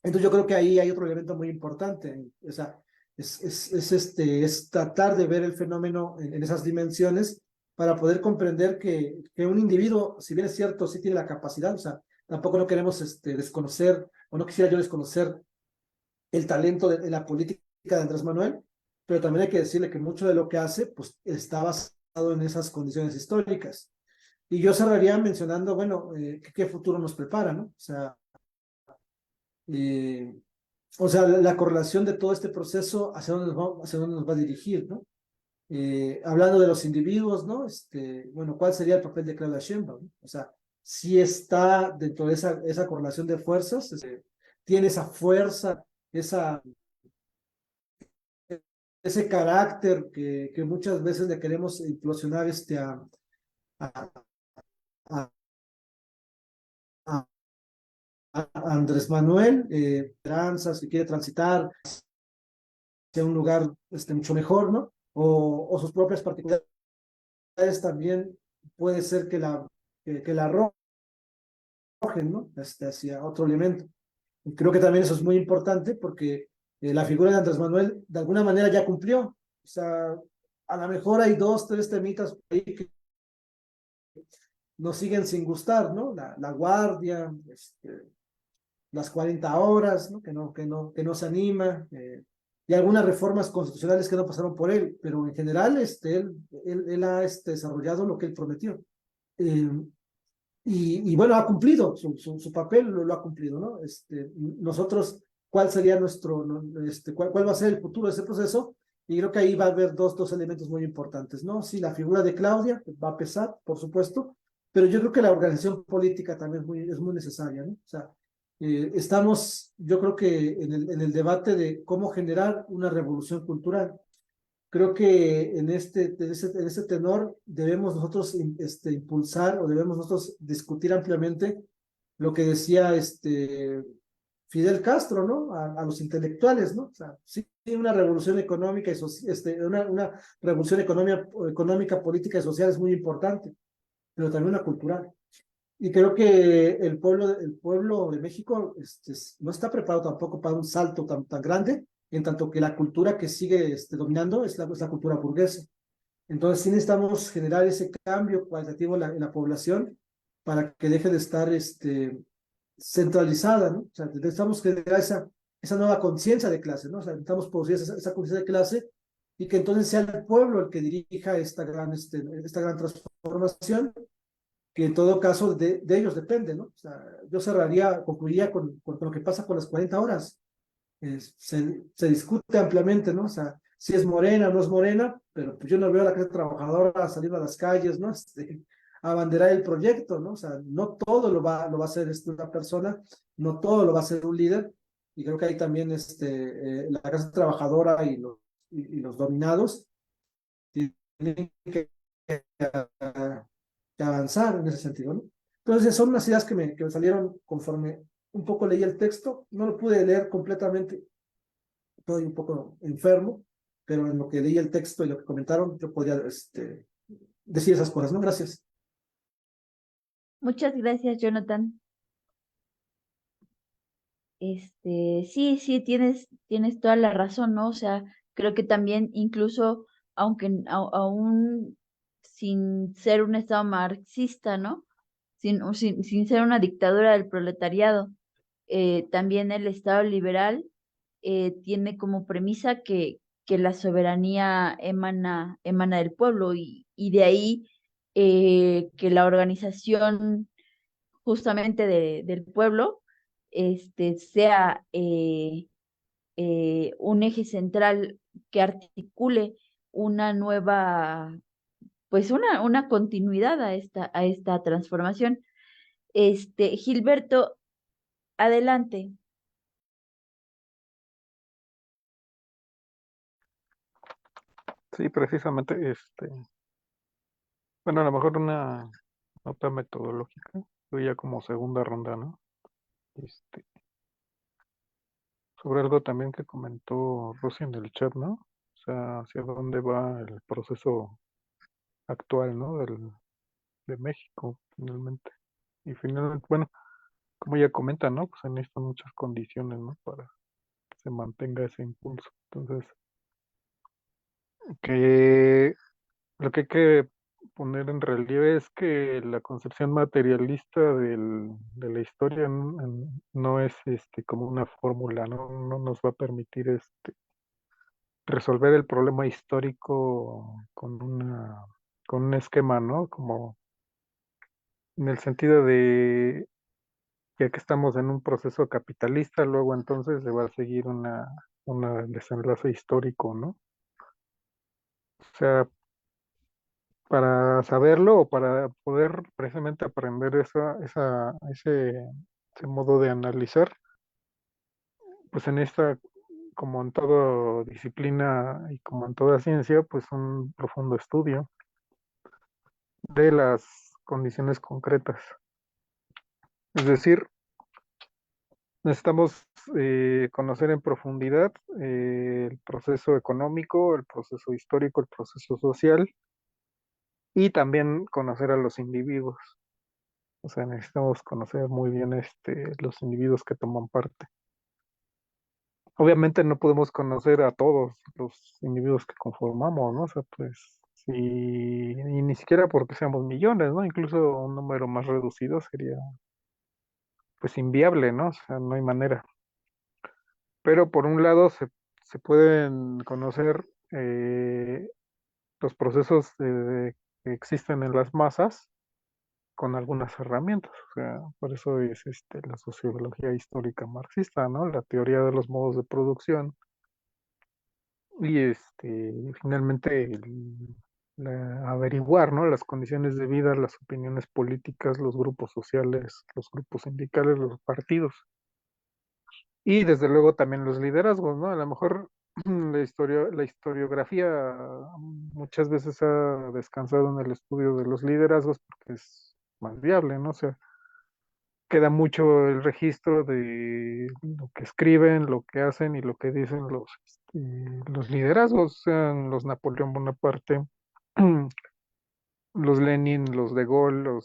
Entonces yo creo que ahí hay otro elemento muy importante, o sea, es tratar de ver el fenómeno en esas dimensiones para poder comprender que un individuo, si bien es cierto, sí tiene la capacidad, o sea, tampoco no queremos desconocer, o no quisiera yo desconocer el talento de la política de Andrés Manuel, pero también hay que decirle que mucho de lo que hace, pues está basado en esas condiciones históricas. Y yo cerraría mencionando, bueno, qué futuro nos prepara, ¿no? Eh, la correlación de todo este proceso, hacia dónde nos va a dirigir, ¿no? Hablando de los individuos, ¿no? Bueno, ¿cuál sería el papel de Claudia Sheinbaum, ¿no? O sea, si está dentro de esa correlación de fuerzas, tiene esa fuerza, esa, ese carácter que muchas veces le queremos implosionar a, a, a Andrés Manuel, esperanzas, si quiere transitar hacia un lugar mucho mejor, ¿no? O sus propias particularidades también puede ser que la arrojen, ¿no? Hacia otro elemento. Y creo que también eso es muy importante porque la figura de Andrés Manuel de alguna manera ya cumplió. O sea, a lo mejor hay dos, tres temitas por ahí que nos siguen sin gustar, ¿no? La guardia, las 40 horas, ¿no? Que no se anima, y algunas reformas constitucionales que no pasaron por él, pero en general él ha desarrollado lo que él prometió. Eh, bueno, ha cumplido, su papel lo ha cumplido, ¿no? Nosotros, ¿cuál sería cuál va a ser el futuro de ese proceso? Y creo que ahí va a haber dos elementos muy importantes, ¿no? Sí, la figura de Claudia va a pesar, por supuesto, pero yo creo que la organización política también es muy necesaria, ¿no? O sea, estamos, yo creo que en el debate de cómo generar una revolución cultural. Creo que en ese tenor debemos nosotros impulsar o debemos nosotros discutir ampliamente lo que decía Fidel Castro, ¿no? A los intelectuales, ¿no? O sea, sí, una revolución económica y una revolución económica, política y social es muy importante, pero también una cultural. Y creo que el pueblo de México no está preparado tampoco para un salto tan grande, en tanto que la cultura que sigue dominando es la cultura burguesa. Entonces sí necesitamos generar ese cambio cualitativo en la población para que deje de estar centralizada, ¿no? O sea, necesitamos generar esa nueva conciencia de clase, ¿no? O sea, necesitamos producir esa conciencia de clase y que entonces sea el pueblo el que dirija esta gran transformación, que en todo caso de ellos depende, ¿no? O sea, yo concluiría con lo que pasa con las 40 horas. Se discute ampliamente, ¿no? O sea, si es morena o no es morena, pero pues yo no veo a la clase trabajadora salir a las calles, ¿no? A abanderar el proyecto, ¿no? O sea, no todo lo va a hacer una persona, no todo lo va a hacer un líder, y creo que ahí también la clase trabajadora y los dominados tienen que avanzar en ese sentido, ¿no? Entonces son unas ideas que me salieron conforme un poco leí el texto, no lo pude leer completamente, estoy un poco enfermo, pero en lo que leí el texto y lo que comentaron, yo podría decir esas cosas, ¿no? Gracias. Muchas gracias, Jonathan. Sí, sí, tienes toda la razón, ¿no? O sea, creo que también incluso, aunque aún sin ser un estado marxista, ¿no? Sin ser una dictadura del proletariado, también el estado liberal tiene como premisa que la soberanía emana del pueblo y de ahí que la organización justamente del pueblo sea un eje central que articule una nueva, pues una continuidad a esta transformación. Gilberto, adelante. Sí, precisamente, bueno, a lo mejor una nota metodológica, ya como segunda ronda, ¿no? Este, sobre algo también que comentó Rosy en el chat, ¿no? O sea, hacia dónde va el proceso actual, ¿no? De México, finalmente. Y finalmente, bueno, como ella comenta, ¿no? Pues se necesitan muchas condiciones, ¿no? Para que se mantenga ese impulso. Entonces, que lo que hay que poner en relieve es que la concepción materialista de la historia no es como una fórmula, ¿no? No nos va a permitir resolver el problema histórico con un esquema, ¿no? Como en el sentido de, ya que estamos en un proceso capitalista, luego entonces se va a seguir una desenlace histórico, ¿no? O sea, para saberlo o para poder precisamente aprender ese modo de analizar, pues en esta, como en toda disciplina y como en toda ciencia, pues un profundo estudio de las condiciones concretas. Es decir, necesitamos conocer en profundidad el proceso económico, el proceso histórico, el proceso social y también conocer a los individuos. O sea, necesitamos conocer muy bien los individuos que toman parte. Obviamente no podemos conocer a todos los individuos que conformamos, ¿no? O sea, pues, y ni siquiera porque seamos millones, ¿no? Incluso un número más reducido sería, pues, inviable, ¿no? O sea, no hay manera. Pero por un lado se pueden conocer los procesos que existen en las masas con algunas herramientas. O sea, por eso es la sociología histórica marxista, ¿no? La teoría de los modos de producción y finalmente averiguar, ¿no? Las condiciones de vida, las opiniones políticas, los grupos sociales, los grupos sindicales, los partidos. Y desde luego también los liderazgos, ¿no? A lo mejor la historiografía muchas veces ha descansado en el estudio de los liderazgos porque es más viable, ¿no? O sea, queda mucho el registro de lo que escriben, lo que hacen y lo que dicen los liderazgos, sean los Napoleón Bonaparte, los Lenin, los De Gaulle,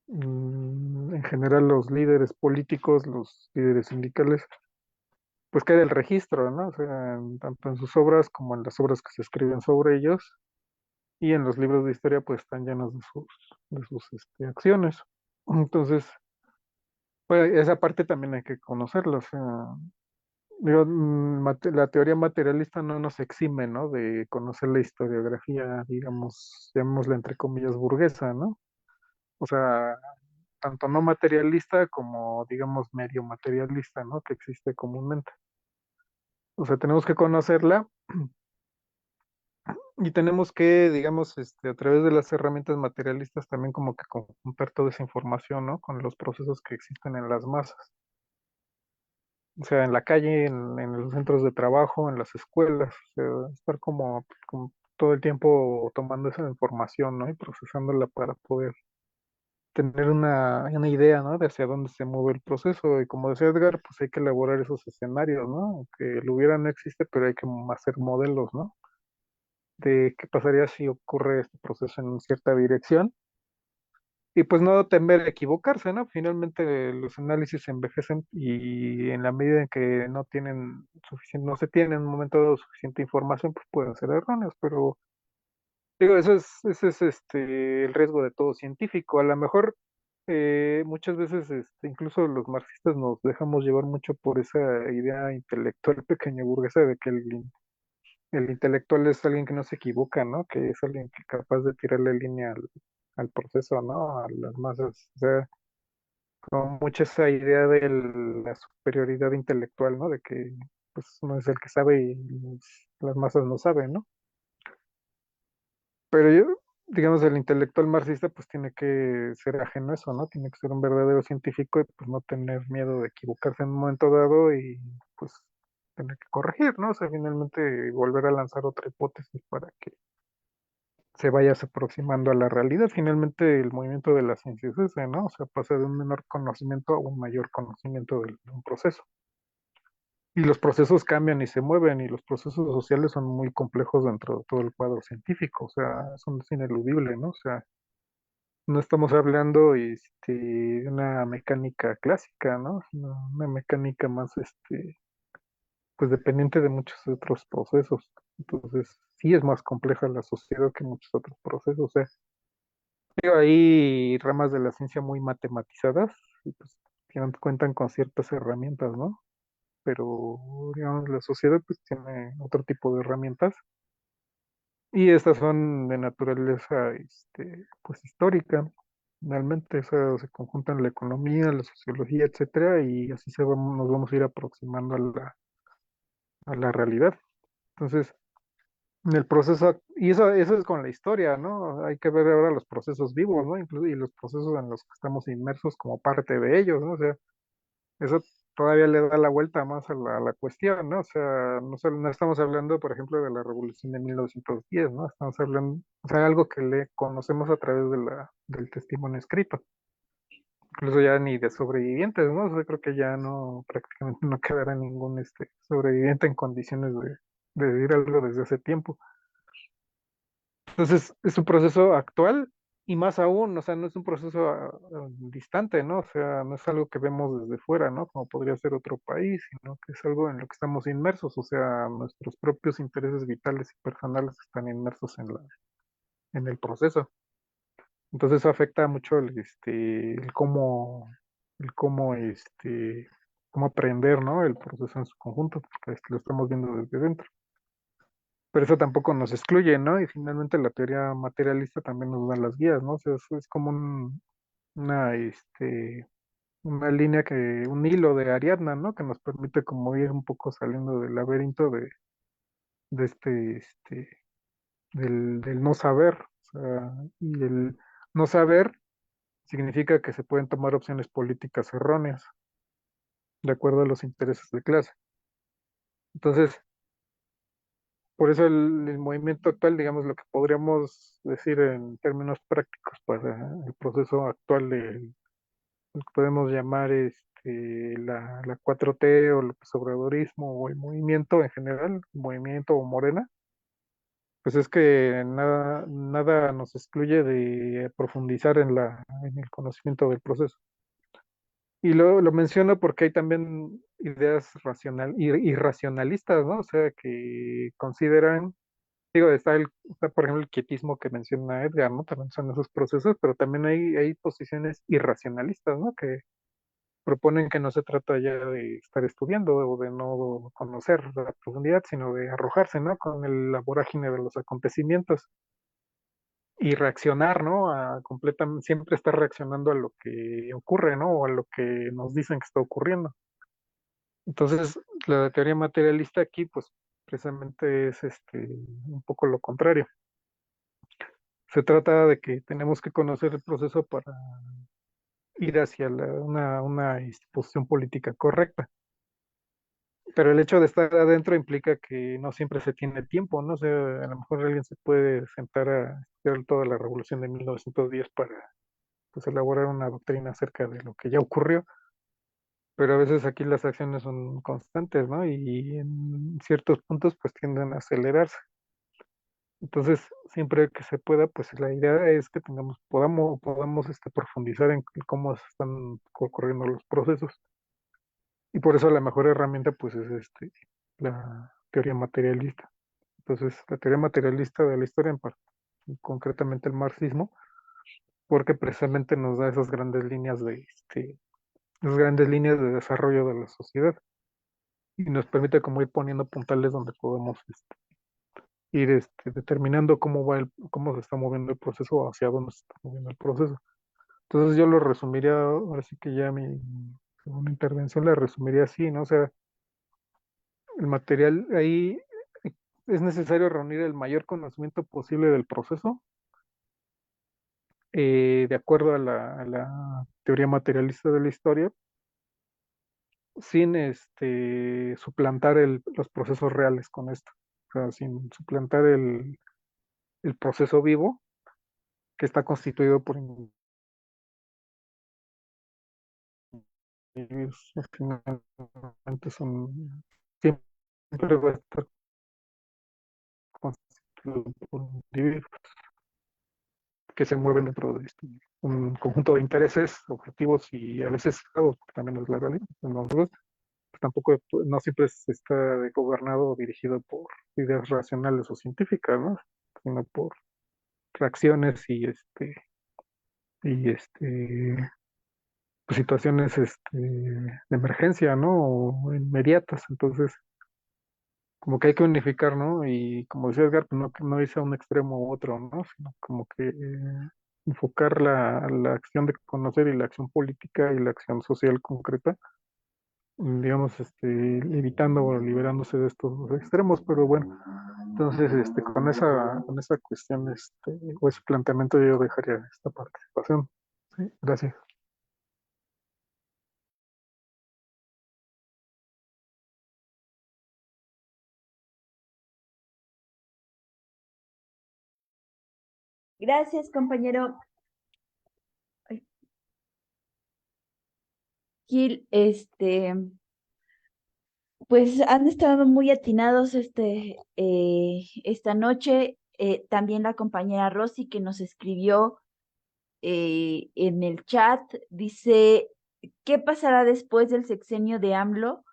en general los líderes políticos, los líderes sindicales, pues queda el registro, ¿no? O sea, tanto en sus obras como en las obras que se escriben sobre ellos y en los libros de historia, pues están llenos de sus acciones. Entonces, pues esa parte también hay que conocerla, o sea, digo, la teoría materialista no nos exime, ¿no? De conocer la historiografía, digamos, llamémosla entre comillas burguesa, ¿no? O sea, tanto no materialista como, digamos, medio materialista, ¿no? Que existe comúnmente. O sea, tenemos que conocerla y tenemos que, digamos, a través de las herramientas materialistas también como que conjuntar toda esa información, ¿no? Con los procesos que existen en las masas. O sea, en la calle, en los centros de trabajo, en las escuelas, o sea, estar como todo el tiempo tomando esa información, ¿no? Y procesándola para poder tener una idea, ¿no? De hacia dónde se mueve el proceso. Y como decía Edgar, pues hay que elaborar esos escenarios, ¿no? Que el hubiera no existe, pero hay que hacer modelos, ¿no? De qué pasaría si ocurre este proceso en cierta dirección. Y pues no temer a equivocarse, ¿no? Finalmente los análisis envejecen y en la medida en que no tienen no se tiene en un momento dado suficiente información, pues pueden ser erróneos, pero digo, ese es el riesgo de todo científico. A lo mejor muchas veces incluso los marxistas nos dejamos llevar mucho por esa idea intelectual pequeña burguesa de que el intelectual es alguien que no se equivoca, ¿no? Que es alguien que es capaz de tirarle línea al proceso, ¿no? A las masas. O sea, como mucha esa idea de la superioridad intelectual, ¿no? De que pues uno es el que sabe y las masas no saben, ¿no? Pero yo, digamos, el intelectual marxista pues tiene que ser ajeno a eso, ¿no? Tiene que ser un verdadero científico y pues no tener miedo de equivocarse en un momento dado y pues tener que corregir, ¿no? O sea, finalmente volver a lanzar otra hipótesis para que se vayas aproximando a la realidad. Finalmente el movimiento de la ciencia es ese, ¿no? O sea, pasa de un menor conocimiento a un mayor conocimiento de un proceso. Y los procesos cambian y se mueven y los procesos sociales son muy complejos dentro de todo el cuadro científico, o sea, eso es ineludible, ¿no? O sea, no estamos hablando de una mecánica clásica, ¿no? Sino una mecánica más, pues dependiente de muchos otros procesos. Entonces, sí es más compleja la sociedad que muchos otros procesos. O sea, digo, hay ramas de la ciencia muy matematizadas y pues que cuentan con ciertas herramientas, ¿no? pero digamos la sociedad pues tiene otro tipo de herramientas y estas son de naturaleza pues histórica. Finalmente, o sea, se conjuntan la economía, la sociología, etcétera, y así nos vamos a ir aproximando a la realidad. Entonces, en el proceso, y eso es con la historia, ¿no? Hay que ver ahora los procesos vivos, ¿no? Incluso, y los procesos en los que estamos inmersos como parte de ellos, ¿no? O sea, eso todavía le da la vuelta más a la cuestión, ¿no? O sea, no estamos hablando, por ejemplo, de la revolución de 1910, ¿no? Estamos hablando, o sea, algo que le conocemos a través del testimonio escrito. Incluso ya ni de sobrevivientes, ¿no? O sea, creo que ya no, prácticamente no quedará ningún sobreviviente en condiciones de vivir algo desde hace tiempo. Entonces, es un proceso actual y más aún, o sea, no es un proceso distante, ¿no? O sea, no es algo que vemos desde fuera, ¿no? Como podría ser otro país, sino que es algo en lo que estamos inmersos, o sea, nuestros propios intereses vitales y personales están inmersos en el proceso. Entonces, eso afecta mucho cómo aprender, ¿no? El proceso en su conjunto, porque lo estamos viendo desde dentro. Pero eso tampoco nos excluye, ¿no? Y finalmente la teoría materialista también nos da las guías, ¿no? O sea, es como una, una línea un hilo de Ariadna, ¿no? Que nos permite como ir un poco saliendo del laberinto de del no saber. O sea, y el no saber significa que se pueden tomar opciones políticas erróneas, de acuerdo a los intereses de clase. Entonces, por eso el movimiento actual, digamos, lo que podríamos decir en términos prácticos para el proceso actual lo que podemos llamar la 4T o el obradorismo o el movimiento en general, movimiento o Morena, pues es que nada nos excluye de profundizar en el conocimiento del proceso. Y lo menciono porque hay también ideas irracionalistas, ¿no? O sea, que consideran, digo, está por ejemplo el quietismo que menciona Edgar, ¿no? También son esos procesos, pero también hay posiciones irracionalistas, ¿no? Que proponen que no se trata ya de estar estudiando o de no conocer la profundidad, sino de arrojarse, ¿no? Con la vorágine de los acontecimientos y reaccionar, ¿no? Completamente, siempre estar reaccionando a lo que ocurre, ¿no? O a lo que nos dicen que está ocurriendo. Entonces, la teoría materialista aquí, pues, precisamente es un poco lo contrario. Se trata de que tenemos que conocer el proceso para ir hacia una posición política correcta. Pero el hecho de estar adentro implica que no siempre se tiene tiempo, ¿no? O sea, a lo mejor alguien se puede sentar a estudiar toda la revolución de 1910 para pues elaborar una doctrina acerca de lo que ya ocurrió, pero a veces aquí las acciones son constantes, ¿no? Y en ciertos puntos pues tienden a acelerarse. Entonces, siempre que se pueda, pues la idea es que podamos profundizar en cómo están ocurriendo los procesos. Y por eso la mejor herramienta pues es la teoría materialista. Entonces, la teoría materialista de la historia, concretamente el marxismo, porque precisamente nos da esas grandes líneas de desarrollo de la sociedad y nos permite como ir poniendo puntales donde podemos ir determinando cómo se está moviendo el proceso o hacia dónde se está moviendo el proceso. Entonces yo lo resumiría, ahora sí que ya mi segunda intervención la resumiría así, ¿no? O sea, el material ahí es necesario reunir el mayor conocimiento posible del proceso, de acuerdo a la teoría materialista de la historia, sin suplantar los procesos reales con esto. O sea, sin suplantar el proceso vivo que está constituido por individuos. Finalmente siempre va a estar constituido por individuos que se mueven dentro de un conjunto de intereses, objetivos y a veces, claro, también es la realidad. Nosotros tampoco, no siempre está gobernado o dirigido por ideas racionales o científicas, ¿no? Sino por reacciones y pues, situaciones de emergencia, ¿no? O inmediatas. Entonces, como que hay que unificar, ¿no? Y como decía Edgar, pues no irse a un extremo u otro, ¿no? Sino como que enfocar la acción de conocer y la acción política y la acción social concreta, digamos, evitando o liberándose de estos extremos, pero bueno, entonces, con esa cuestión, o ese planteamiento yo dejaría esta participación. Sí, gracias. Gracias, compañero. Ay, Gil, pues han estado muy atinados esta noche. También la compañera Rosy que nos escribió en el chat dice, ¿qué pasará después del sexenio de AMLO?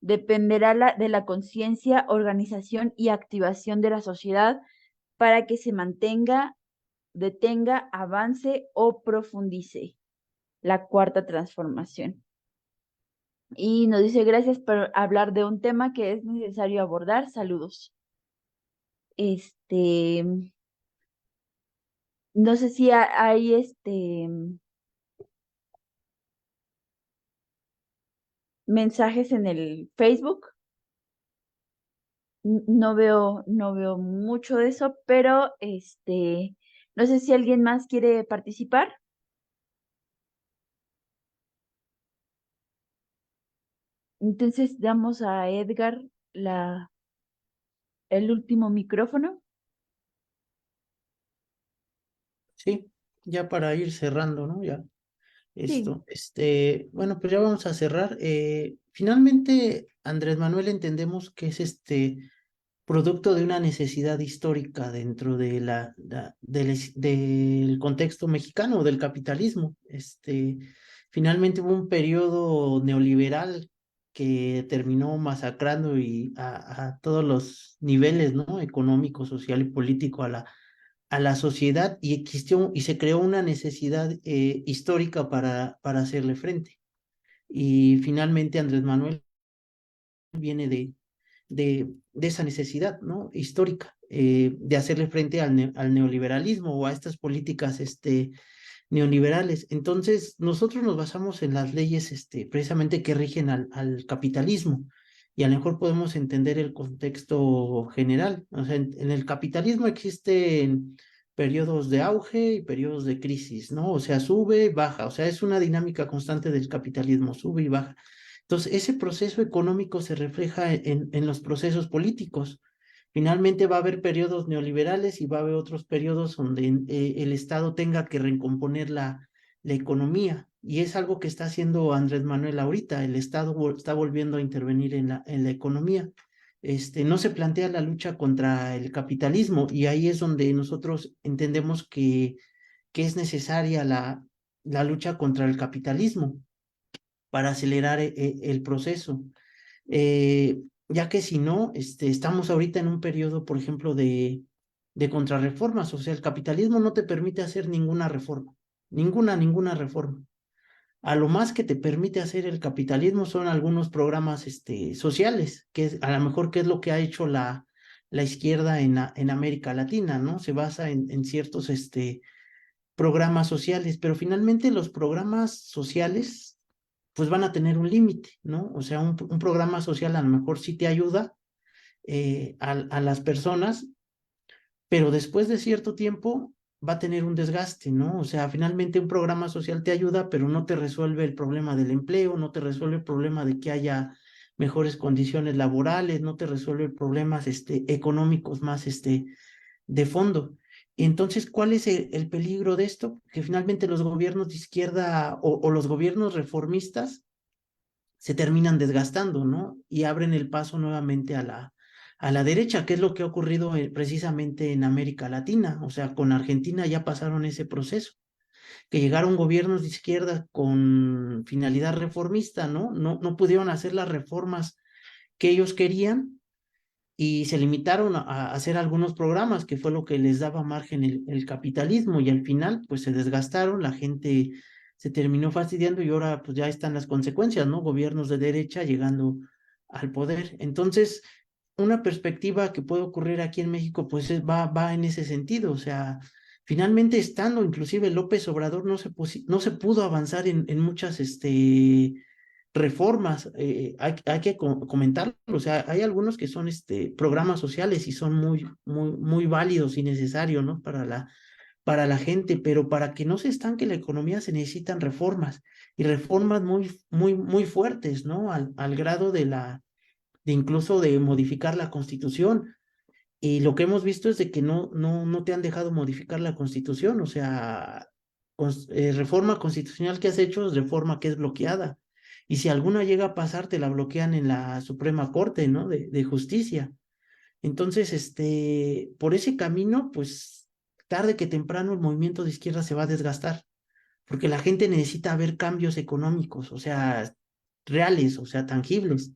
Dependerá de la conciencia, organización y activación de la sociedad para que se mantenga, detenga, avance o profundice la cuarta transformación. Y nos dice, gracias por hablar de un tema que es necesario abordar. Saludos. No sé si hay mensajes en el Facebook. No veo mucho de eso, pero no sé si alguien más quiere participar. Entonces damos a Edgar el último micrófono. Sí, ya para ir cerrando, ¿no? Ya Sí, esto, bueno, pues ya vamos a cerrar. Finalmente, Andrés Manuel entendemos que es producto de una necesidad histórica dentro de del contexto mexicano, del capitalismo. Finalmente hubo un periodo neoliberal que terminó masacrando a todos los niveles, ¿no? Económico, social y político a la sociedad y existió y se creó una necesidad histórica para hacerle frente. Y finalmente Andrés Manuel viene de esa necesidad, ¿no? Histórica, de hacerle frente al neoliberalismo o a estas políticas neoliberales. Entonces, nosotros nos basamos en las leyes precisamente que rigen al capitalismo y a lo mejor podemos entender el contexto general. O sea, en el capitalismo existen periodos de auge y periodos de crisis, ¿no? O sea, sube, baja, o sea, es una dinámica constante del capitalismo, sube y baja. Entonces, ese proceso económico se refleja en los procesos políticos. Finalmente va a haber periodos neoliberales y va a haber otros periodos donde el Estado tenga que recomponer la economía. Y es algo que está haciendo Andrés Manuel ahorita. El Estado está volviendo a intervenir en la economía. No se plantea la lucha contra el capitalismo y ahí es donde nosotros entendemos que es necesaria la lucha contra el capitalismo para acelerar el proceso. Ya que si no, estamos ahorita en un periodo, por ejemplo, de contrarreformas, o sea, el capitalismo no te permite hacer ninguna reforma, ninguna reforma. A lo más que te permite hacer el capitalismo son algunos programas sociales, que es, a lo mejor que es lo que ha hecho la izquierda en América Latina, ¿no? Se basa en ciertos programas sociales, pero finalmente los programas sociales pues van a tener un límite, ¿no? O sea, un programa social a lo mejor sí te ayuda a las personas, pero después de cierto tiempo va a tener un desgaste, ¿no? O sea, finalmente un programa social te ayuda, pero no te resuelve el problema del empleo, no te resuelve el problema de que haya mejores condiciones laborales, no te resuelve problemas económicos más de fondo. Entonces, ¿cuál es el peligro de esto? Que finalmente los gobiernos de izquierda o los gobiernos reformistas se terminan desgastando, ¿no? Y abren el paso nuevamente a la derecha, que es lo que ha ocurrido precisamente en América Latina. O sea, con Argentina ya pasaron ese proceso, que llegaron gobiernos de izquierda con finalidad reformista, ¿no? No pudieron hacer las reformas que ellos querían y se limitaron a hacer algunos programas, que fue lo que les daba margen el capitalismo, y al final, pues se desgastaron, la gente se terminó fastidiando y ahora pues ya están las consecuencias, ¿no? Gobiernos de derecha llegando al poder. Entonces, una perspectiva que puede ocurrir aquí en México, pues va en ese sentido, o sea, finalmente estando inclusive López Obrador no se pudo avanzar en muchas reformas, hay que comentarlo, o sea, hay algunos que son programas sociales y son muy válidos y necesarios, ¿no? Para la gente, pero para que no se estanque la economía se necesitan reformas y reformas muy fuertes, ¿no? Al grado de incluso de modificar la Constitución. Y lo que hemos visto es de que no te han dejado modificar la Constitución, o sea, reforma constitucional que has hecho es reforma que es bloqueada. Y si alguna llega a pasar, te la bloquean en la Suprema Corte, ¿no? De Justicia. Entonces, por ese camino, pues tarde que temprano el movimiento de izquierda se va a desgastar, porque la gente necesita ver cambios económicos, o sea, reales, o sea, tangibles.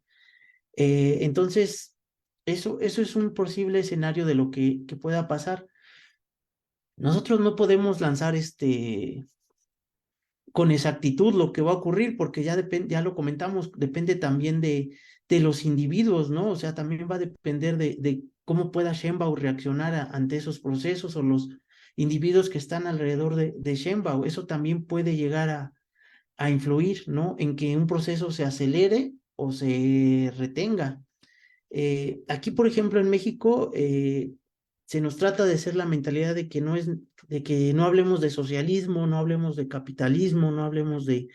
Entonces, eso es un posible escenario de lo que pueda pasar. Nosotros no podemos lanzar con exactitud lo que va a ocurrir, porque ya depende, ya lo comentamos, depende también de los individuos, ¿no? O sea, también va a depender de cómo pueda Sheinbaum reaccionar ante esos procesos o los individuos que están alrededor de Sheinbaum. Eso también puede llegar a influir, ¿no? En que un proceso se acelere o se retenga. Aquí, por ejemplo, en México, se nos trata de ser la mentalidad de que no hablemos de socialismo, no hablemos de capitalismo, no hablemos de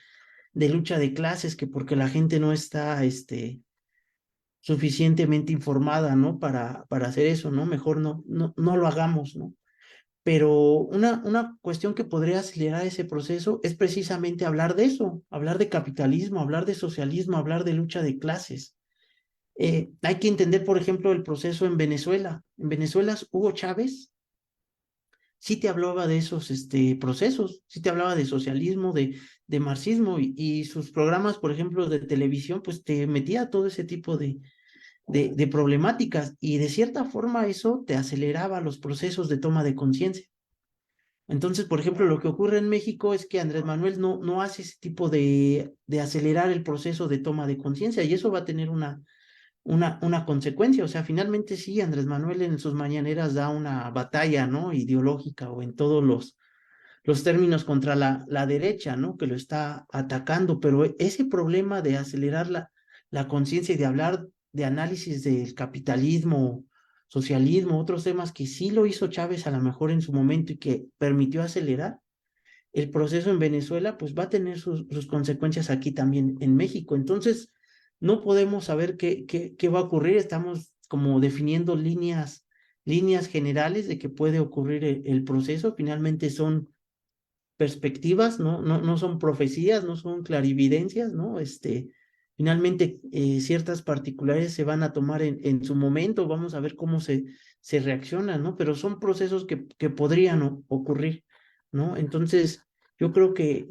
lucha de clases, que porque la gente no está, suficientemente informada, ¿no? Para hacer eso, ¿no? Mejor no lo hagamos, ¿no? Pero una cuestión que podría acelerar ese proceso es precisamente hablar de eso, hablar de capitalismo, hablar de socialismo, hablar de lucha de clases. Hay que entender, por ejemplo, el proceso en Venezuela. En Venezuela, Hugo Chávez sí te hablaba de esos procesos, sí te hablaba de socialismo, de marxismo y sus programas, por ejemplo, de televisión, pues te metía todo ese tipo de problemáticas y de cierta forma eso te aceleraba los procesos de toma de conciencia. Entonces, por ejemplo, lo que ocurre en México es que Andrés Manuel no hace ese tipo de acelerar el proceso de toma de conciencia y eso va a tener una consecuencia. O sea, finalmente sí, Andrés Manuel en sus mañaneras da una batalla, ¿no? Ideológica o en todos los términos contra la derecha, ¿no? Que lo está atacando, pero ese problema de acelerar la conciencia y de hablar de análisis del capitalismo, socialismo, otros temas que sí lo hizo Chávez a lo mejor en su momento y que permitió acelerar el proceso en Venezuela, pues va a tener sus consecuencias aquí también en México. Entonces, no podemos saber qué va a ocurrir, estamos como definiendo líneas generales de que puede ocurrir el proceso, finalmente son perspectivas, no son profecías, no son clarividencias, ¿no? Finalmente, ciertas particulares se van a tomar en su momento, vamos a ver cómo se reacciona, ¿no? Pero son procesos que podrían ocurrir, ¿no? Entonces, yo creo que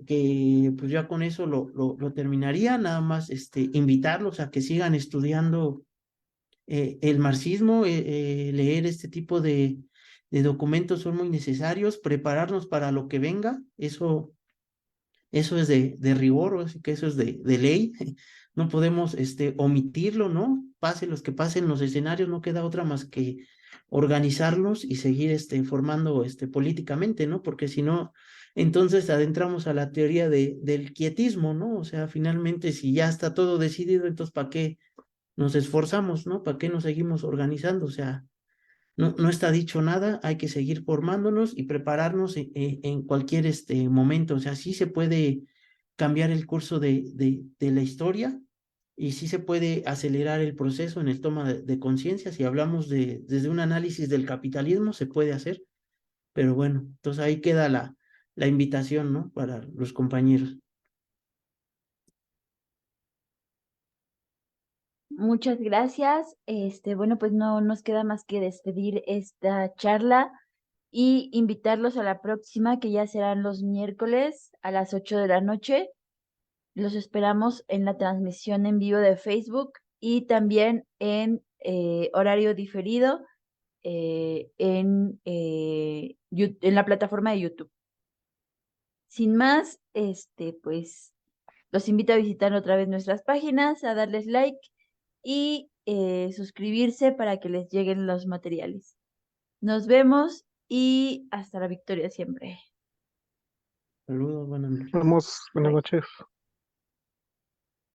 pues ya con eso lo terminaría, nada más invitarlos a que sigan estudiando el marxismo, leer este tipo de documentos son muy necesarios, prepararnos para lo que venga, eso es de rigor, así que eso es de ley, no podemos omitirlo, ¿no? Pase los que pasen los escenarios, no queda otra más que organizarnos y seguir formando políticamente, ¿no? Porque si no, entonces adentramos a la teoría del quietismo, ¿no? O sea, finalmente si ya está todo decidido, entonces ¿para qué nos esforzamos, ¿no? ¿Para qué nos seguimos organizando? O sea, no está dicho nada, hay que seguir formándonos y prepararnos en cualquier momento. O sea, sí se puede cambiar el curso de la historia y sí se puede acelerar el proceso en el toma de conciencia. Si hablamos desde un análisis del capitalismo, se puede hacer, pero bueno, entonces ahí queda la invitación, ¿no? Para los compañeros. Muchas gracias. Bueno, pues no nos queda más que despedir esta charla y invitarlos a la próxima, que ya serán los miércoles a las 8 de la noche. Los esperamos en la transmisión en vivo de Facebook y también en horario diferido en la plataforma de YouTube. Sin más, pues los invito a visitar otra vez nuestras páginas, a darles like y suscribirse para que les lleguen los materiales. Nos vemos y hasta la victoria siempre. Saludos, buenas noches. Nos vemos, buenas Bye. noches.